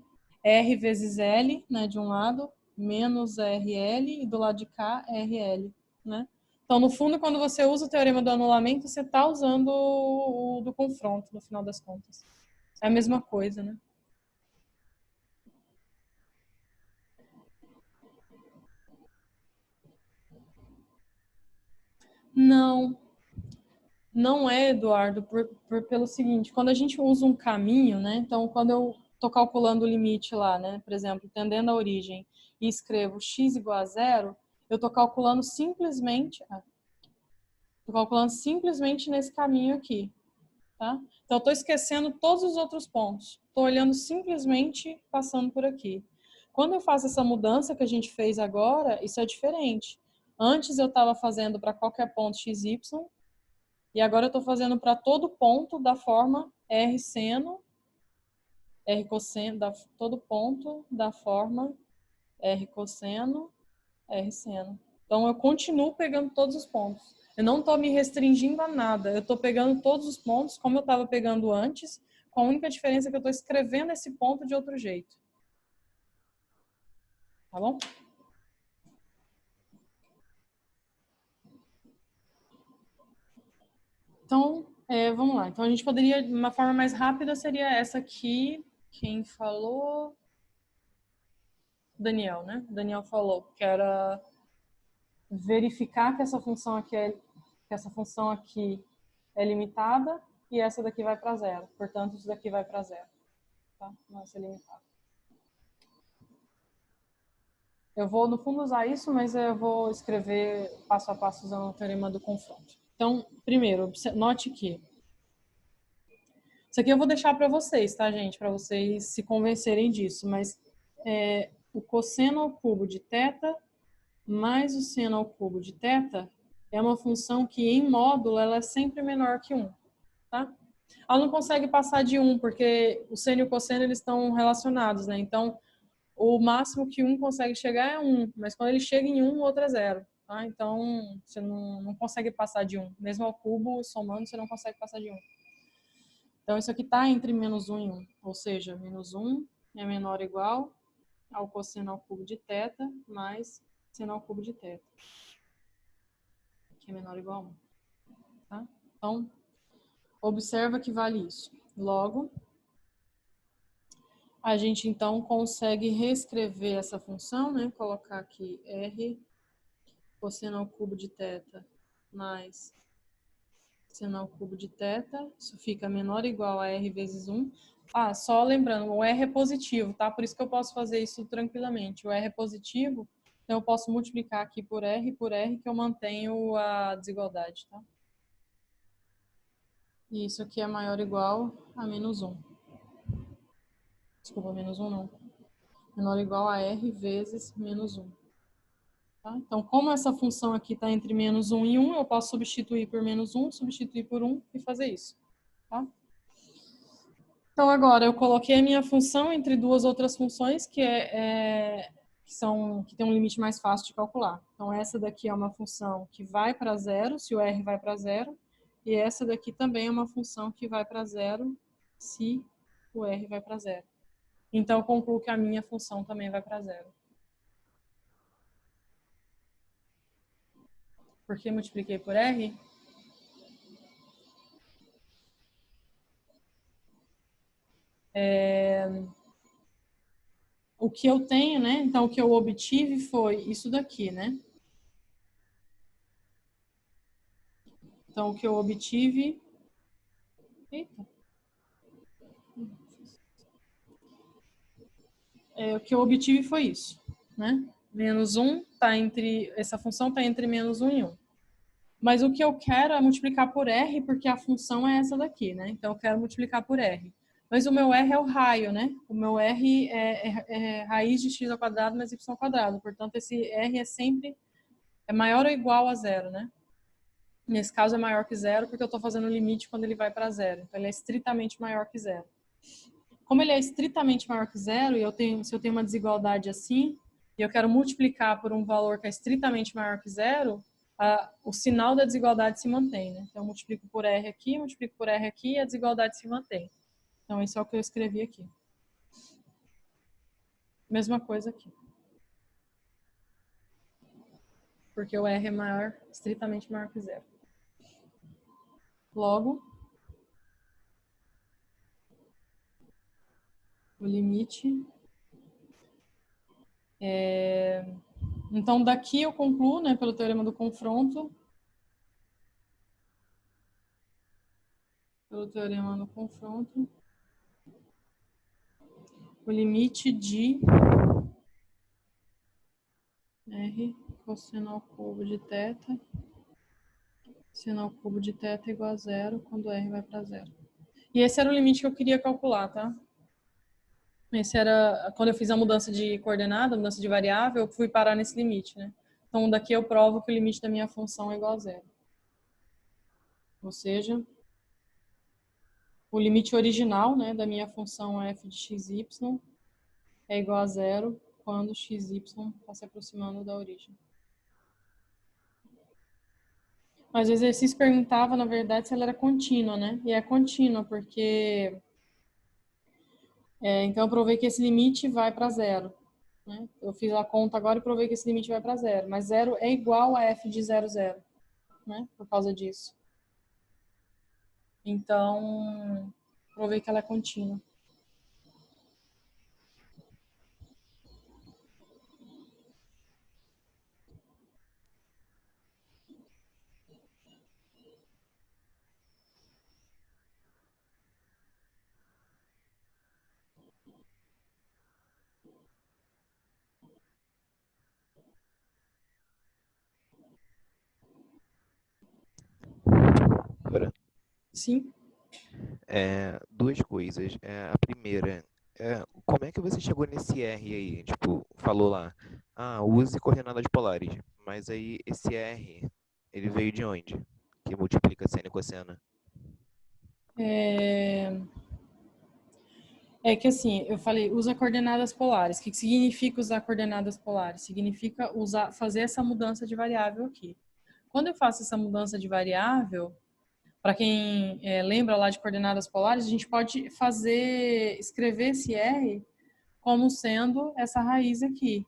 R vezes L, né, de um lado, menos RL, e do lado de cá, RL, né? Então, no fundo, quando você usa o teorema do anulamento, você está usando o do confronto, no final das contas. É a mesma coisa, né? Não, não é, Eduardo, pelo seguinte, quando a gente usa um caminho, né? Então, quando eu estou calculando o limite lá, né? Por exemplo, tendendo a origem e escrevo x igual a zero, eu estou calculando simplesmente nesse caminho aqui, tá? Então, eu estou esquecendo todos os outros pontos. Estou olhando simplesmente passando por aqui. Quando eu faço essa mudança que a gente fez agora, isso é diferente. Antes eu estava fazendo para qualquer ponto xy, E agora eu estou fazendo para todo ponto da forma R seno, R cosseno, todo ponto da forma R cosseno, R seno. Então, eu continuo pegando todos os pontos. Eu não estou me restringindo a nada. Eu estou pegando todos os pontos como eu estava pegando antes, com a única diferença que eu estou escrevendo esse ponto de outro jeito. Tá bom? Então, vamos lá. Então, a gente poderia, uma forma mais rápida seria essa aqui. Quem falou? Daniel, né? Daniel falou que era verificar que essa função aqui é limitada e essa daqui vai para zero. Portanto, isso daqui vai para zero. Tá? Não vai ser limitado. Eu vou, no fundo, usar isso, mas eu vou escrever passo a passo usando o teorema do confronto. Então, primeiro, note que isso aqui eu vou deixar para vocês, tá, gente? Para vocês se convencerem disso. Mas o cosseno ao cubo de θ mais o seno ao cubo de θ é uma função que, em módulo, ela é sempre menor que 1. Tá? Ela não consegue passar de 1, porque o seno e o cosseno eles estão relacionados, né? Então, o máximo que um consegue chegar é 1, mas quando ele chega em 1, o outro é 0. Tá? Então, você não consegue passar de 1. Mesmo ao cubo, somando, você não consegue passar de 1. Então, isso aqui está entre menos 1 e 1. Ou seja, menos 1 é menor ou igual ao cosseno ao cubo de θ mais seno ao cubo de θ, que é menor ou igual a 1. Tá? Então, observa que vale isso. Logo, a gente então consegue reescrever essa função, né? Colocar aqui R cosseno ao cubo de θ mais seno ao cubo de θ. Isso fica menor ou igual a R vezes 1. Ah, só lembrando, o R é positivo, tá? Por isso que eu posso fazer isso tranquilamente. O R é positivo, então eu posso multiplicar aqui por R que eu mantenho a desigualdade, tá? E isso aqui é maior ou igual a menos 1. Desculpa, menos 1 não. Menor ou igual a R vezes menos 1. Tá? Então, como essa função aqui está entre menos 1 e 1, eu posso substituir por menos 1, substituir por 1 e fazer isso. Tá? Então, agora, eu coloquei a minha função entre duas outras funções que tem um limite mais fácil de calcular. Então, essa daqui é uma função que vai para zero, se o R vai para zero, e essa daqui também é uma função que vai para zero, se o R vai para zero. Então, eu concluo que a minha função também vai para zero. Porque multipliquei por R? O que eu tenho, né? Então, o que eu obtive foi isso daqui, né? Então, o que eu obtive... Eita. O que eu obtive foi isso, né? Menos 1 tá entre... Essa função está entre menos 1 e 1. Mas o que eu quero é multiplicar por R, porque a função é essa daqui, né? Então, eu quero multiplicar por R. Mas o meu R é o raio, né? O meu R é raiz de x ao quadrado mais y ao quadrado. Portanto, esse R é sempre maior ou igual a zero, né? Nesse caso é maior que zero, porque eu estou fazendo o limite quando ele vai para zero. Então, ele é estritamente maior que zero. Como ele é estritamente maior que zero, e se eu tenho uma desigualdade assim, e eu quero multiplicar por um valor que é estritamente maior que zero, o sinal da desigualdade se mantém, né? Então, eu multiplico por R aqui, multiplico por R aqui, e a desigualdade se mantém. Então, isso é o que eu escrevi aqui. Mesma coisa aqui. Porque o R é maior, estritamente maior que zero. Logo, o limite Então, daqui eu concluo, né, pelo teorema do confronto. O limite de R cosseno ao cubo de θ, seno ao cubo de θ igual a zero quando R vai para zero. E esse era o limite que eu queria calcular, tá? Esse era, quando eu fiz a mudança de coordenada, mudança de variável, eu fui parar nesse limite, né? Então, daqui eu provo que o limite da minha função é igual a zero. Ou seja, o limite original, né, da minha função f de xy é igual a zero quando xy está se aproximando da origem. Mas o exercício perguntava, na verdade, se ela era contínua, né? E é contínua, porque... então, eu provei que esse limite vai para zero. Né? Eu fiz a conta agora e provei que esse limite vai para zero. Mas zero é igual a f de zero, zero, né? Por causa disso. Então, provei que ela é contínua. Agora, Sim? duas coisas. A primeira, como é que você chegou nesse R aí? Tipo, falou lá, use coordenadas polares. Mas aí esse R, ele veio de onde? Que multiplica seno e cosseno. É que assim, eu falei, usa coordenadas polares. O que significa usar coordenadas polares? Significa fazer essa mudança de variável aqui. Quando eu faço essa mudança de variável, para quem lembra lá de coordenadas polares, a gente pode escrever esse R como sendo essa raiz aqui.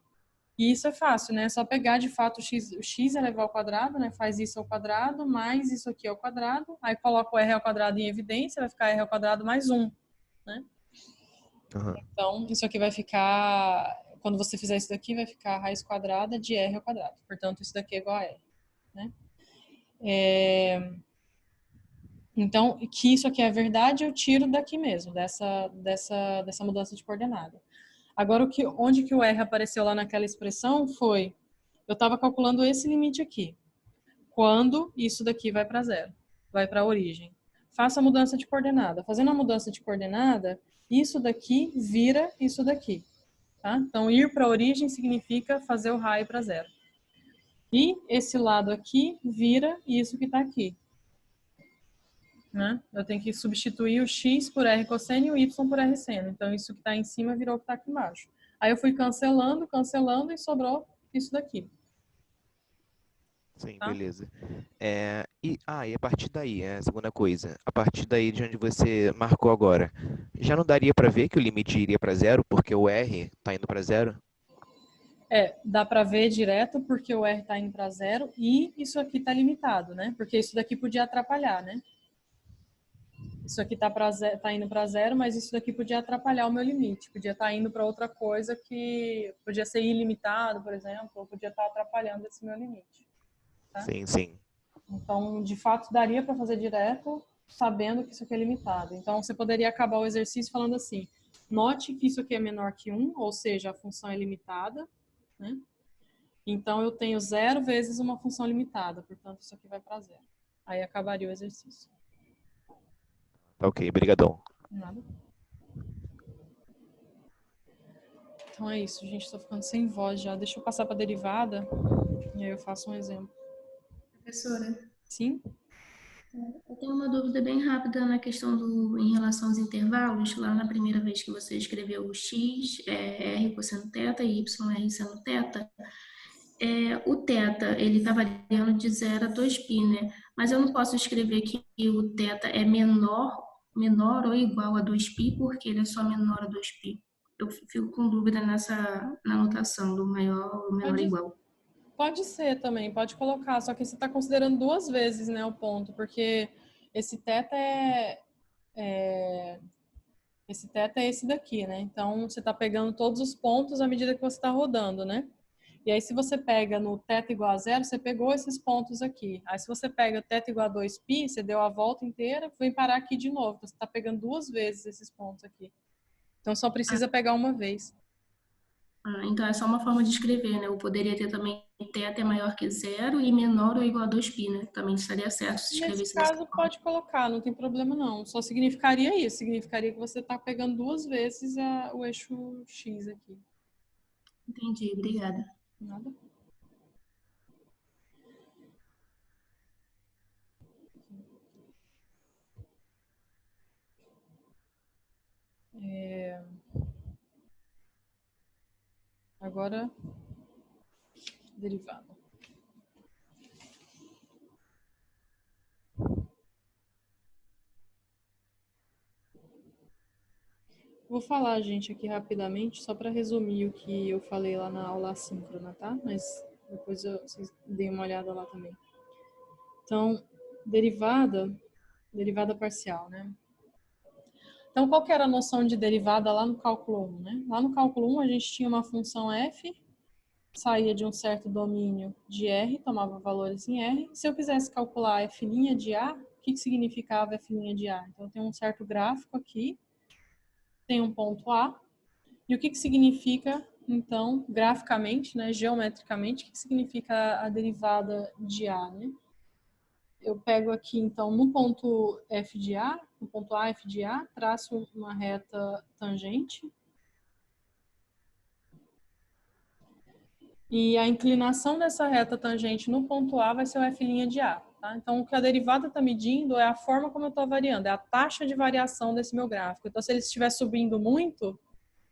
E isso é fácil, né? É só pegar de fato o x elevado ao quadrado, né? Faz isso ao quadrado, mais isso aqui ao quadrado, aí coloca o r ao quadrado em evidência, vai ficar r ao quadrado mais 1, né? Uhum. Então, isso aqui vai ficar, quando você fizer isso daqui, vai ficar a raiz quadrada de r ao quadrado. Portanto, isso daqui é igual a r, né? Então, que isso aqui é verdade, eu tiro daqui mesmo, dessa mudança de coordenada. Agora, onde que o R apareceu lá naquela expressão foi, eu estava calculando esse limite aqui. Quando isso daqui vai para zero, vai para a origem. Faça a mudança de coordenada. Fazendo a mudança de coordenada, isso daqui vira isso daqui. Tá? Então, ir para a origem significa fazer o raio para zero. E esse lado aqui vira isso que está aqui. Né? Eu tenho que substituir o x por r cosseno e o y por r seno. Então, isso que está em cima virou o que está aqui embaixo. Aí eu fui cancelando, cancelando e sobrou isso daqui. Sim, Tá? beleza. E a partir daí, a segunda coisa, a partir daí de onde você marcou agora, já não daria para ver que o limite iria para zero, porque o R está indo para zero? Dá para ver direto porque o R está indo para zero e isso aqui está limitado, né? Porque isso daqui podia atrapalhar, né? Isso aqui tá indo para zero, mas isso daqui podia atrapalhar o meu limite. Podia estar indo para outra coisa que podia ser ilimitado, por exemplo, ou podia estar atrapalhando esse meu limite. Tá? Sim, sim. Então, de fato, daria para fazer direto, sabendo que isso aqui é limitado. Então, você poderia acabar o exercício falando assim: note que isso aqui é menor que 1, ou seja, a função é limitada, né? Então, eu tenho zero vezes uma função limitada, portanto, isso aqui vai para zero. Aí acabaria o exercício. Tá ok, brigadão. Nada. Então é isso, gente. Estou ficando sem voz já. Deixa eu passar para a derivada e aí eu faço um exemplo. Professora, Sim? eu tenho uma dúvida bem rápida na questão em relação aos intervalos. Lá na primeira vez que você escreveu o x, r cosseno θ e y r seno θ, o θ, ele está variando de 0 a 2π, né? Mas eu não posso escrever que o θ é menor ou igual a 2π, porque ele é só menor a 2π. Eu fico com dúvida na notação do maior ou menor ou Pode, igual. pode ser também, pode colocar. Só que você está considerando duas vezes, né, o ponto, porque esse θ é esse θ é esse daqui, né? Então você está pegando todos os pontos à medida que você está rodando, né? E aí, se você pega no θ igual a zero, você pegou esses pontos aqui. Aí, se você pega θ igual a 2π, você deu a volta inteira, vem parar aqui de novo. Então, você está pegando duas vezes esses pontos aqui. Então, só precisa pegar uma vez. Então é só uma forma de escrever, né? Eu poderia ter também θ é maior que zero e menor ou igual a 2π, né? Também estaria certo se Nesse escrevesse dessa caso, forma. pode colocar, não tem problema não. Só significaria isso. Significaria que você está pegando duas vezes o eixo X aqui. Entendi, obrigada. Nada. Agora, derivada. Vou falar, gente, aqui rapidamente, só para resumir o que eu falei lá na aula assíncrona, tá? Mas depois vocês deem uma olhada lá também. Então, derivada parcial, né? Então, qual que era a noção de derivada lá no cálculo 1, né? Lá no cálculo 1, a gente tinha uma função f, saía de um certo domínio de R, tomava valores em R. Se eu quisesse calcular f' de A, o que significava f' de A? Então, eu tenho um certo gráfico aqui, tem um ponto A, e o que significa, então, graficamente, né, geometricamente, o que significa a derivada de A, né? Eu pego aqui, então, no ponto F de A, no ponto A, F de A, traço uma reta tangente. E a inclinação dessa reta tangente no ponto A vai ser o F' de A. Tá? Então, o que a derivada está medindo é a forma como eu estou variando, é a taxa de variação desse meu gráfico. Então, se ele estiver subindo muito,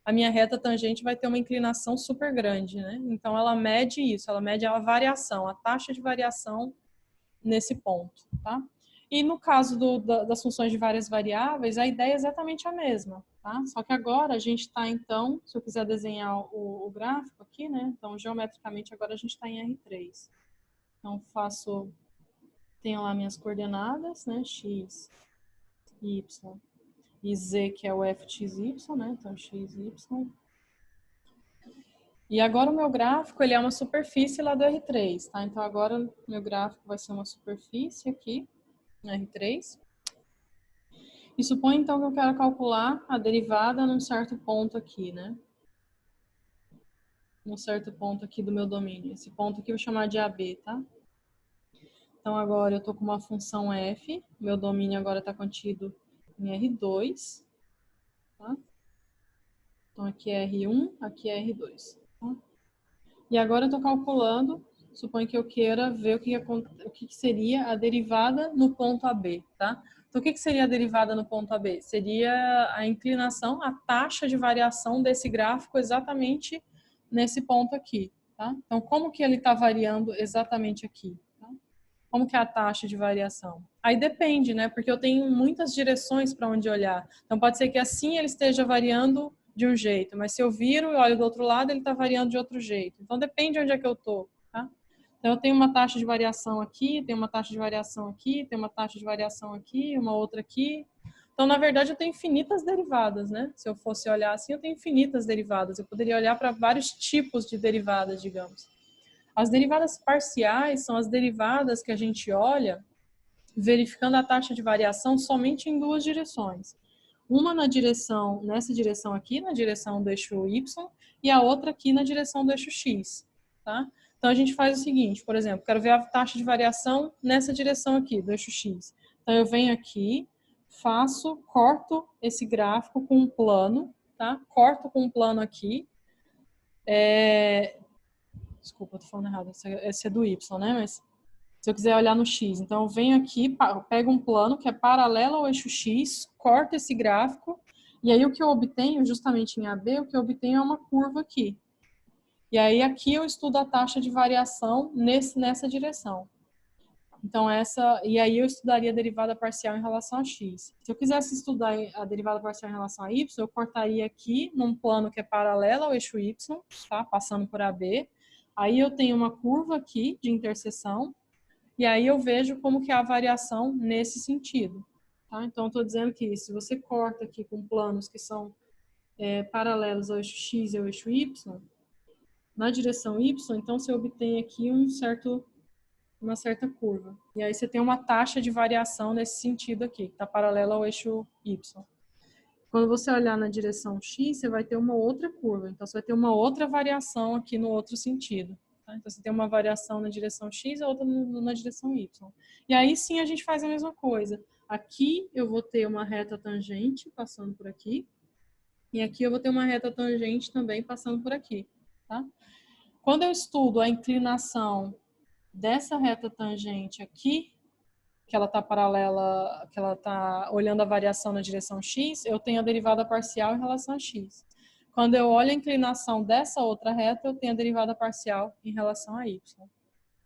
a minha reta tangente vai ter uma inclinação super grande, né? Então, ela mede isso, ela mede a variação, a taxa de variação nesse ponto, tá? E no caso das funções de várias variáveis, a ideia é exatamente a mesma, tá? Só que agora a gente está, então, se eu quiser desenhar o gráfico aqui, né? Então, geometricamente, agora a gente está em R3. Então, tenho lá minhas coordenadas, né? X, Y e Z, que é o fxy, né? Então, xy. E agora o meu gráfico, ele é uma superfície lá do R3, tá? Então, agora o meu gráfico vai ser uma superfície aqui, no R3. E supõe, então, que eu quero calcular a derivada num certo ponto aqui, né? Num certo ponto aqui do meu domínio. Esse ponto aqui eu vou chamar de AB, tá? Então, agora eu estou com uma função f. Meu domínio agora está contido em R2. Tá? Então, aqui é R1, aqui é R2. Tá? E agora eu estou calculando, suponho que eu queira ver o que seria a derivada no ponto AB, tá? Então, o que seria a derivada no ponto AB? Seria a inclinação, a taxa de variação desse gráfico exatamente nesse ponto aqui, tá? Então, como que ele está variando exatamente aqui? Tá? Como que é a taxa de variação? Aí depende, né? Porque eu tenho muitas direções para onde olhar. Então, pode ser que assim ele esteja variando de um jeito, mas se eu viro e olho do outro lado, ele está variando de outro jeito. Então, depende de onde é que eu estou, tá? Então, eu tenho uma taxa de variação aqui, tenho uma taxa de variação aqui, tenho uma taxa de variação aqui, uma outra aqui. Então, na verdade, eu tenho infinitas derivadas, né? Se eu fosse olhar assim, eu tenho infinitas derivadas. Eu poderia olhar para vários tipos de derivadas, digamos. As derivadas parciais são as derivadas que a gente olha verificando a taxa de variação somente em duas direções. Uma nessa direção aqui, na direção do eixo Y, e a outra aqui na direção do eixo X, tá? Então, a gente faz o seguinte, por exemplo, quero ver a taxa de variação nessa direção aqui, do eixo X. Então, eu venho aqui, corto esse gráfico com um plano, tá? Corto com um plano aqui. Desculpa, eu tô falando errado, esse é do Y, né? Mas se eu quiser olhar no X, então eu venho aqui, pego um plano que é paralelo ao eixo X, corto esse gráfico, e aí o que eu obtenho, justamente em AB, o que eu obtenho é uma curva aqui. E aí aqui eu estudo a taxa de variação nessa direção. Então e aí eu estudaria a derivada parcial em relação a X. Se eu quisesse estudar a derivada parcial em relação a Y, eu cortaria aqui num plano que é paralelo ao eixo Y, tá? Passando por AB. Aí eu tenho uma curva aqui de interseção, e aí eu vejo como que é a variação nesse sentido. Tá? Então, estou dizendo que se você corta aqui com planos que são paralelos ao eixo X e ao eixo Y, na direção Y, então você obtém aqui uma certa curva. E aí você tem uma taxa de variação nesse sentido aqui, que está paralela ao eixo Y. Quando você olhar na direção X, você vai ter uma outra curva. Então, você vai ter uma outra variação aqui no outro sentido. Tá? Então, você tem uma variação na direção X e outra na direção Y. E aí, sim, a gente faz a mesma coisa. Aqui, eu vou ter uma reta tangente passando por aqui. E aqui, eu vou ter uma reta tangente também passando por aqui. Tá? Quando eu estudo a inclinação dessa reta tangente aqui, que ela está paralela, que ela está olhando a variação na direção x, eu tenho a derivada parcial em relação a x. Quando eu olho a inclinação dessa outra reta, eu tenho a derivada parcial em relação a y.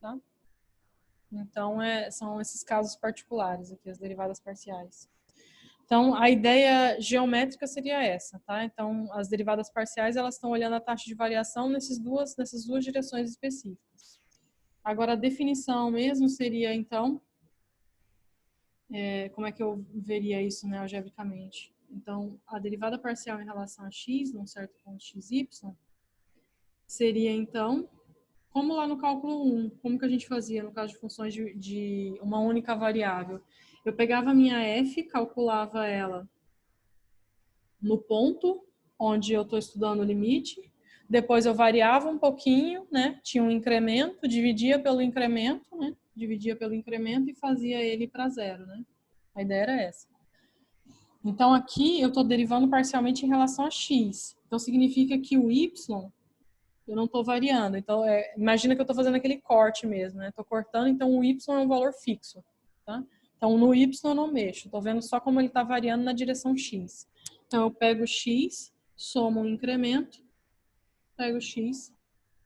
Tá? Então, são esses casos particulares aqui, as derivadas parciais. Então, a ideia geométrica seria essa, tá? Então, as derivadas parciais, elas estão olhando a taxa de variação nessas duas direções específicas. Agora, a definição mesmo seria, então, como é que eu veria isso, né, algebricamente? Então, a derivada parcial em relação a x, num certo ponto xy, seria, então, como lá no cálculo 1, como que a gente fazia no caso de funções de uma única variável? Eu pegava a minha f, calculava ela no ponto onde eu estou estudando o limite, depois eu variava um pouquinho, né? Tinha um incremento, dividia pelo incremento, né? Dividia pelo incremento e fazia ele para zero, né? A ideia era essa. Então aqui eu estou derivando parcialmente em relação a x. Então significa que o y eu não estou variando. Então imagina que eu estou fazendo aquele corte mesmo, né? Estou cortando, então o y é um valor fixo, tá? Então no y eu não mexo. Estou vendo só como ele está variando na direção x. Então, eu pego x, somo um incremento, pego x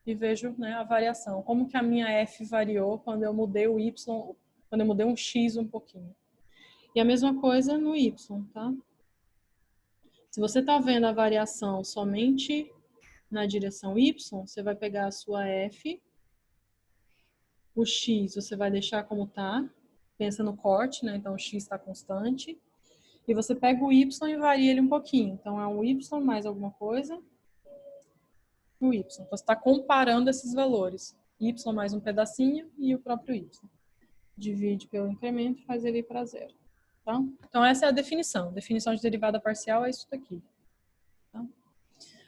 e vejo, né, a variação. Como que a minha f variou quando eu mudei o y, quando eu mudei um x um pouquinho. E a mesma coisa no y, tá? Se você está vendo a variação somente na direção y, você vai pegar a sua f, o x você vai deixar como está, pensa no corte, né? Então, o x está constante. E você pega o y e varia ele um pouquinho. Então, é um y mais alguma coisa, o y. Então, você está comparando esses valores. Y mais um pedacinho e o próprio y. Divide pelo incremento e faz ele ir para zero. Tá? Então, essa é a definição. Definição de derivada parcial é isso daqui. Tá?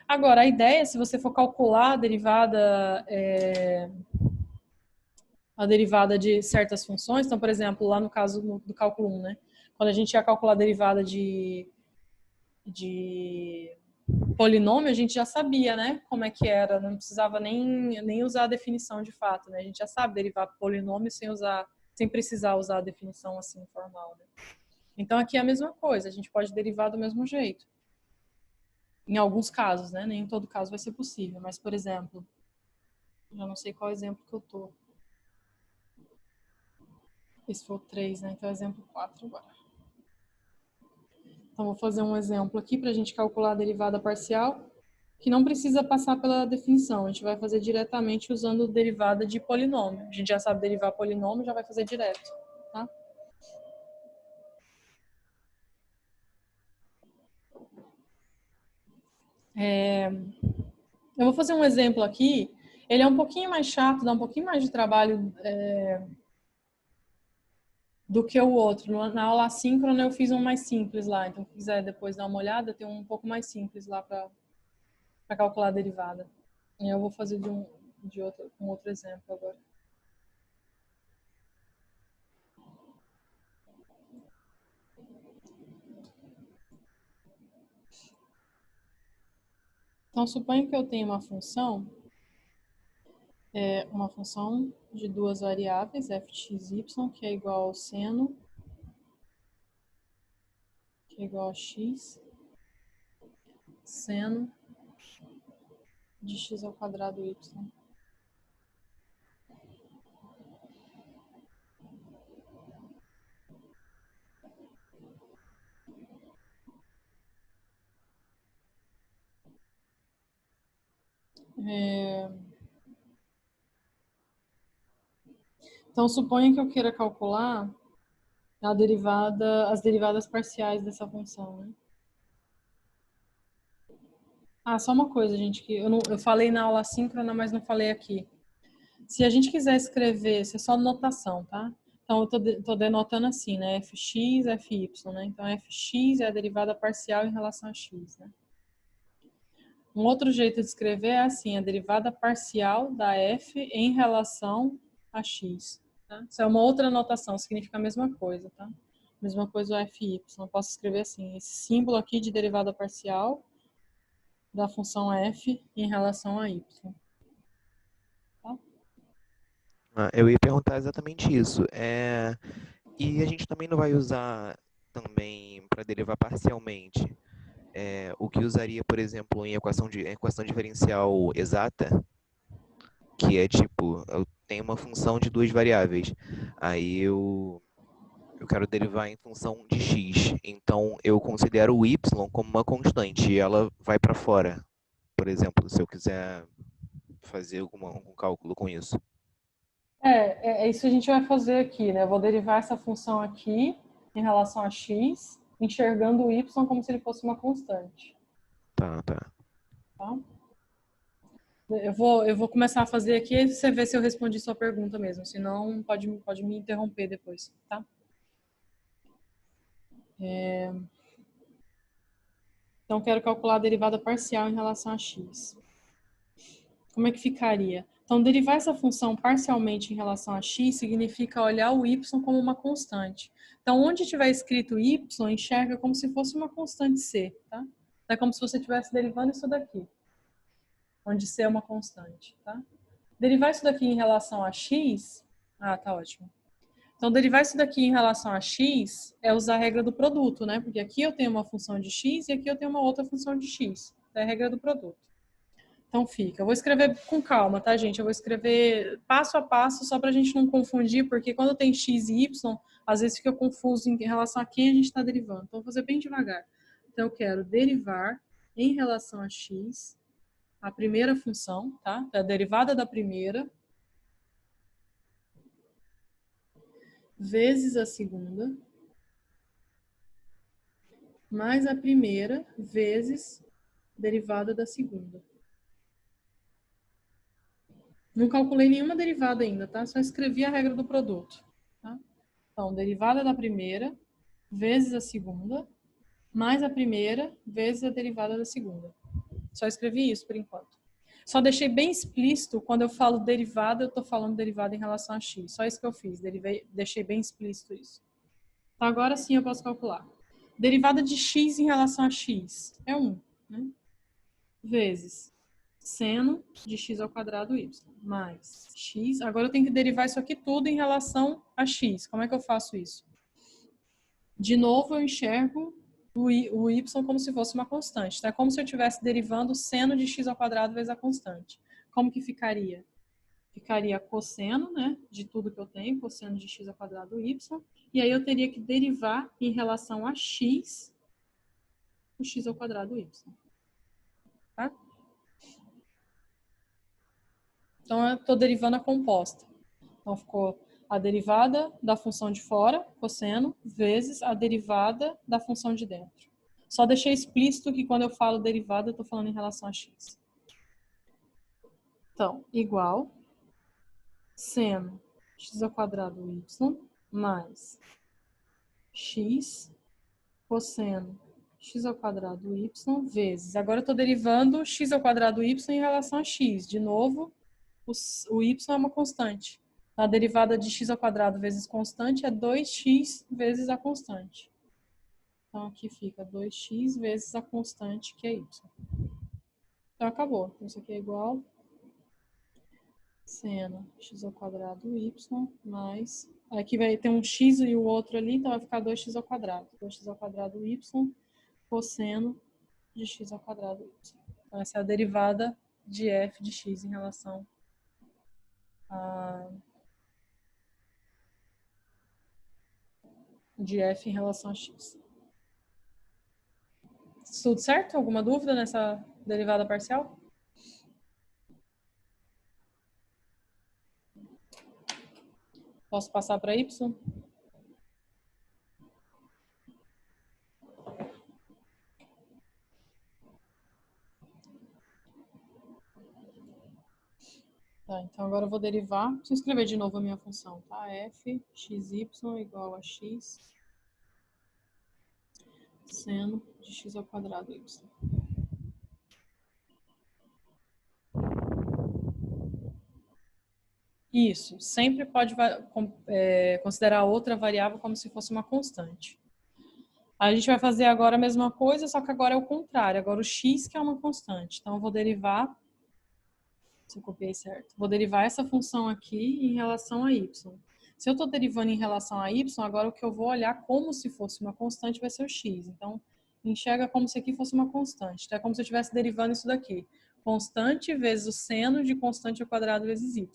Agora, a ideia, se você for calcular a derivada de certas funções, então, por exemplo, lá no caso do cálculo 1, né? Quando a gente ia calcular a derivada de polinômio, a gente já sabia, né, como é que era, não precisava nem usar a definição de fato, né? A gente já sabe derivar polinômio sem precisar usar a definição assim formal, né? Então aqui é a mesma coisa, a gente pode derivar do mesmo jeito. Em alguns casos, né? Nem em todo caso vai ser possível, mas por exemplo, já não sei qual exemplo que eu tô. Esse foi o 3, né? Então é o exemplo 4 agora. Então vou fazer um exemplo aqui para a gente calcular a derivada parcial, que não precisa passar pela definição. A gente vai fazer diretamente usando derivada de polinômio. A gente já sabe derivar polinômio, já vai fazer direto, tá? Eu vou fazer um exemplo aqui. Ele é um pouquinho mais chato, dá um pouquinho mais de trabalho do que o outro. Na aula assíncrona eu fiz um mais simples lá. Então, se quiser depois dar uma olhada, tem um pouco mais simples lá para calcular a derivada. E eu vou fazer um outro exemplo agora. Então, suponha que eu tenho uma função de duas variáveis, f de x, y, que é igual ao seno, que é igual a x, seno de x ao quadrado y. Então, suponha que eu queira calcular as derivadas parciais dessa função, né? Só uma coisa, gente, que eu falei na aula síncrona, mas não falei aqui. Se a gente quiser escrever, isso é só notação, tá? Então, eu tô denotando assim, né? Fx, Fy, né? Então, Fx é a derivada parcial em relação a x, né? Um outro jeito de escrever é assim, a derivada parcial da f em relação a x. Tá? Isso é uma outra notação, significa a mesma coisa, tá? Mesma coisa o Fy. Eu posso escrever assim, esse símbolo aqui de derivada parcial da função f em relação a y. Eu ia perguntar exatamente isso. E a gente também não vai usar também para derivar parcialmente o que usaria, por exemplo, em equação diferencial exata, que é tipo, eu tenho uma função de duas variáveis, aí eu quero derivar em função de x, então eu considero o y como uma constante e ela vai para fora, por exemplo, se eu quiser fazer algum cálculo com isso. É isso que a gente vai fazer aqui, né? Eu vou derivar essa função aqui em relação a x, enxergando o y como se ele fosse uma constante. Tá. Tá? Eu vou começar a fazer aqui e você vê se eu respondi sua pergunta mesmo. Senão, pode me interromper depois, tá? Então, quero calcular a derivada parcial em relação a x. Como é que ficaria? Então, derivar essa função parcialmente em relação a x significa olhar o y como uma constante. Então, onde tiver escrito y, enxerga como se fosse uma constante c, tá? É como se você estivesse derivando isso daqui, onde c é uma constante, tá? Derivar isso daqui em relação a x... Ah, tá ótimo. Então, derivar isso daqui em relação a x é usar a regra do produto, né? Porque aqui eu tenho uma função de x e aqui eu tenho uma outra função de x. É a regra do produto. Então fica. Eu vou escrever com calma, tá, gente? Eu vou escrever passo a passo, só pra gente não confundir, porque quando tem x e y, às vezes fica confuso em relação a quem a gente está derivando. Então, eu vou fazer bem devagar. Então, eu quero derivar em relação a x a primeira função, tá? A derivada da primeira vezes a segunda, mais a primeira vezes derivada da segunda. Não calculei nenhuma derivada ainda, tá? Só escrevi a regra do produto. Tá? Então, derivada da primeira vezes a segunda, mais a primeira vezes a derivada da segunda. Só escrevi isso por enquanto. Só deixei bem explícito, quando eu falo derivada, eu estou falando derivada em relação a x. Só isso que eu fiz, deixei bem explícito isso. Então, agora sim eu posso calcular. Derivada de x em relação a x é 1, né? Vezes seno de x ao quadrado y, mais x. Agora eu tenho que derivar isso aqui tudo em relação a x. Como é que eu faço isso? De novo, eu enxergo o y como se fosse uma constante. Então, é como se eu estivesse derivando seno de x ao quadrado vezes a constante. Como que ficaria? Ficaria cosseno, né, de tudo que eu tenho, cosseno de x ao quadrado y. E aí eu teria que derivar em relação a x, o x ao quadrado y. Tá? Então, eu estou derivando a composta. Então, ficou a derivada da função de fora, cosseno, vezes a derivada da função de dentro. Só deixei explícito que quando eu falo derivada, eu estou falando em relação a x. Então, igual seno x ao quadrado y mais x cosseno x ao quadrado y vezes. Agora eu estou derivando x ao quadrado y em relação a x. De novo, o y é uma constante. A derivada de x ao quadrado vezes constante é 2x vezes a constante. Então, aqui fica 2x vezes a constante, que é y. Então, acabou. Então, isso aqui é igual seno x ao quadrado y mais... Aqui vai ter um x e o outro ali, então vai ficar 2x ao quadrado. 2x ao quadrado y cosseno de x ao quadrado y. Então, essa é a derivada de f de x em relação a... de f em relação a x. Tudo certo? Alguma dúvida nessa derivada parcial? Posso passar para y? Tá, então agora eu vou derivar. Deixa eu escrever de novo a minha função, tá? F, xy igual a x seno de x ao quadrado y. Isso, sempre pode considerar outra variável como se fosse uma constante. A gente vai fazer agora a mesma coisa, só que agora é o contrário. Agora o x que é uma constante. Então eu vou derivar, se eu copiei certo, vou derivar essa função aqui em relação a y. Se eu estou derivando em relação a y, agora o que eu vou olhar como se fosse uma constante vai ser o x. Então, enxerga como se aqui fosse uma constante. Então, é como se eu estivesse derivando isso daqui. Constante vezes o seno de constante ao quadrado vezes y.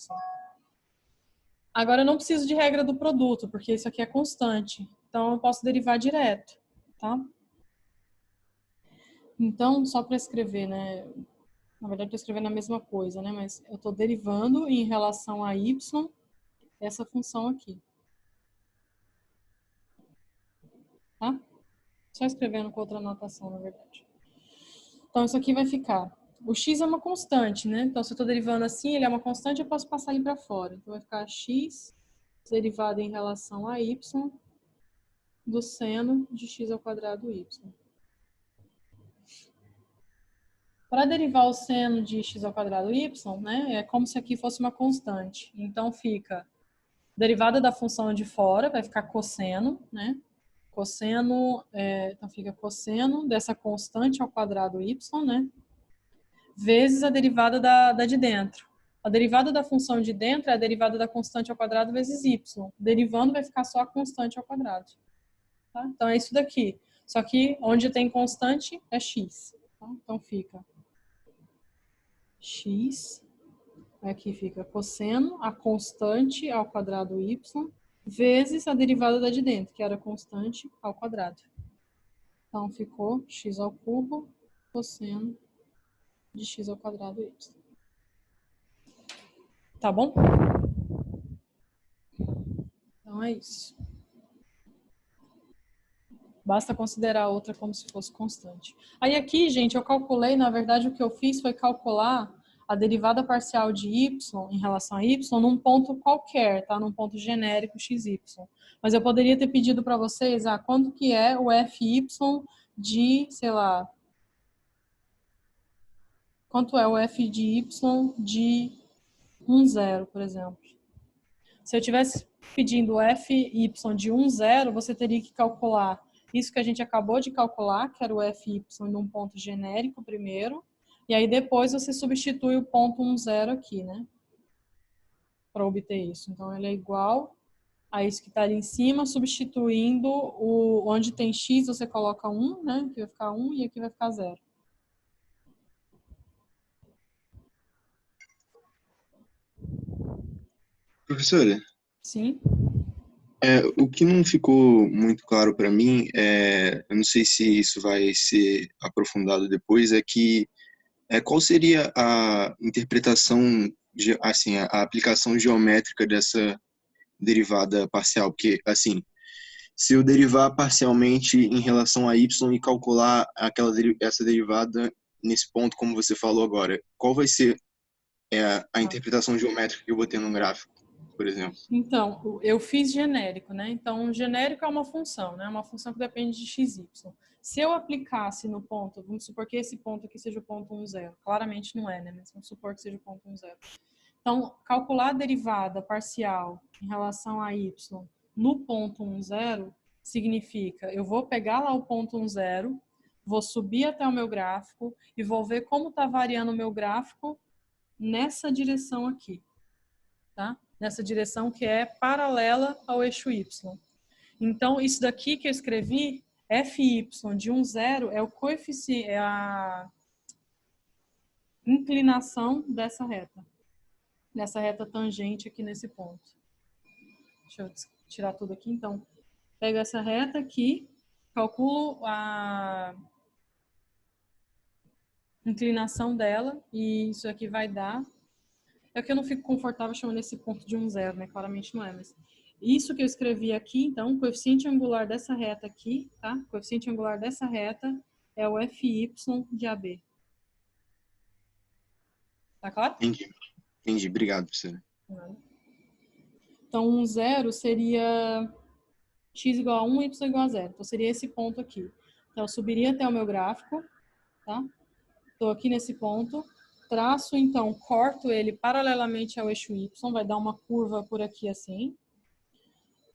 Agora, eu não preciso de regra do produto, porque isso aqui é constante. Então, eu posso derivar direto, tá? Então, só para escrever, né? Na verdade, estou escrevendo a mesma coisa, né? Mas eu estou derivando em relação a y essa função aqui. Tá? Só escrevendo com outra anotação, na verdade. Então, isso aqui vai ficar. O x é uma constante, né? Então, se eu estou derivando assim, ele é uma constante, eu posso passar ele para fora. Então, vai ficar x derivado em relação a y do seno de x ao quadrado y. Para derivar o seno de x ao quadrado y, né, é como se aqui fosse uma constante. Então, fica derivada da função de fora, vai ficar cosseno, né? Cosseno, então fica cosseno dessa constante ao quadrado y, né? Vezes a derivada da de dentro. A derivada da função de dentro é a derivada da constante ao quadrado vezes y. Derivando vai ficar só a constante ao quadrado. Tá? Então é isso daqui. Só que onde tem constante é x. Tá? Então fica x, aqui fica cosseno, a constante ao quadrado y, vezes a derivada da de dentro, que era constante ao quadrado. Então ficou x ao cubo cosseno de x ao quadrado y. Tá bom? Então é isso. Basta considerar a outra como se fosse constante. Aí aqui, gente, eu calculei, na verdade, o que eu fiz foi calcular a derivada parcial de y em relação a y num ponto qualquer, tá? Num ponto genérico xy. Mas eu poderia ter pedido para vocês, quanto que é o fy de, sei lá, quanto é o f de y de 1, 0, por exemplo. Se eu tivesse pedindo fy de 1, 0, você teria que calcular isso que a gente acabou de calcular, que era o fy num ponto genérico primeiro, e aí depois você substitui o ponto 1, 0 aqui, né? Para obter isso. Então, ele é igual a isso que está ali em cima, substituindo onde tem x, você coloca 1, né? Aqui vai ficar 1 e aqui vai ficar 0. Professora, Sim? o que não ficou muito claro para mim, eu não sei se isso vai ser aprofundado depois, é que qual seria a interpretação, assim, a aplicação geométrica dessa derivada parcial? Porque, assim, se eu derivar parcialmente em relação a y e calcular essa derivada nesse ponto, como você falou agora, qual vai ser a interpretação geométrica que eu vou ter no gráfico, por exemplo? Então, eu fiz genérico, né? Então, genérico é uma função, né? Uma função que depende de x, y. Se eu aplicasse no ponto, vamos supor que esse ponto aqui seja o ponto 1, 0. Claramente não é, né? Mas vamos supor que seja o ponto 1, 0. Então, calcular a derivada parcial em relação a y no ponto 1, 0 significa, eu vou pegar lá o ponto 1, 0, vou subir até o meu gráfico e vou ver como está variando o meu gráfico nessa direção aqui, tá? Nessa direção que é paralela ao eixo y. Então, isso daqui que eu escrevi, fy de 1, 0, é o coeficiente, é a inclinação dessa reta tangente aqui nesse ponto. Deixa eu tirar tudo aqui, então. Pego essa reta aqui, calculo a inclinação dela, e isso aqui vai dar... É que eu não fico confortável chamando esse ponto de 1, 0, né? Claramente não é, mas... Isso que eu escrevi aqui, então, coeficiente angular dessa reta aqui, tá? Coeficiente angular dessa reta é o fy de AB. Tá claro? Entendi. Obrigado, professora. Então, 1, 0 seria x igual a 1, y igual a 0. Então, seria esse ponto aqui. Então, eu subiria até o meu gráfico, tá? Estou aqui nesse ponto. Traço, então, corto ele paralelamente ao eixo y. Vai dar uma curva por aqui assim.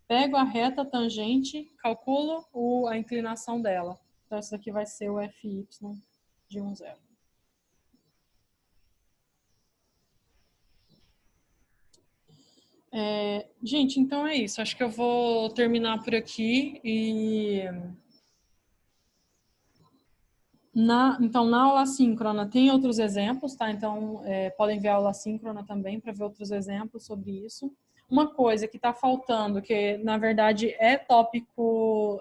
Pego a reta tangente, calculo a inclinação dela. Então, isso daqui vai ser o fy de 1, 0. Gente, então é isso. Acho que eu vou terminar por aqui e então na aula síncrona tem outros exemplos, tá? Então podem ver a aula síncrona também para ver outros exemplos sobre isso. Uma coisa que está faltando, que na verdade é tópico,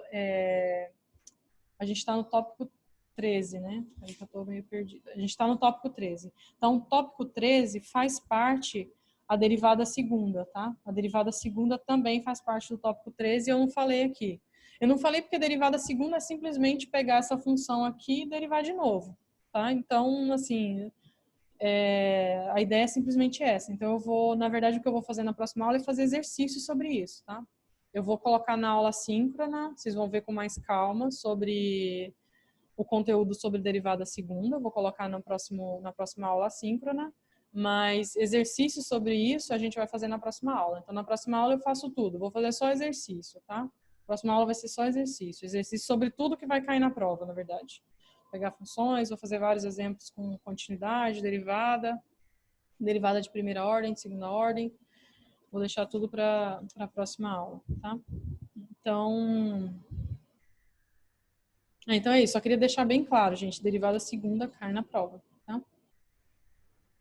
a gente está no tópico 13, né? Aí que eu estou meio perdida. A gente está no tópico 13. Então, o tópico 13 faz parte a derivada segunda, tá? A derivada segunda também faz parte do tópico 13 e eu não falei aqui. Eu não falei porque a derivada segunda é simplesmente pegar essa função aqui e derivar de novo, tá? Então, assim, a ideia é simplesmente essa. Então, na verdade, o que eu vou fazer na próxima aula é fazer exercícios sobre isso, tá? Eu vou colocar na aula síncrona, vocês vão ver com mais calma sobre o conteúdo sobre derivada segunda, eu vou colocar na próxima aula síncrona, mas exercícios sobre isso a gente vai fazer na próxima aula. Então, na próxima aula eu faço tudo, vou fazer só exercício, tá? A próxima aula vai ser só exercício sobre tudo que vai cair na prova, na verdade. Vou pegar funções, vou fazer vários exemplos com continuidade, derivada de primeira ordem, de segunda ordem, vou deixar tudo para a próxima aula, tá? Então é isso, só queria deixar bem claro, gente, derivada segunda cai na prova, tá?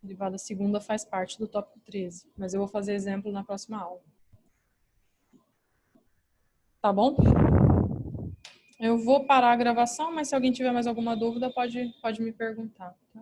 Derivada segunda faz parte do tópico 13, mas eu vou fazer exemplo na próxima aula. Tá bom? Eu vou parar a gravação, mas se alguém tiver mais alguma dúvida, pode me perguntar, tá?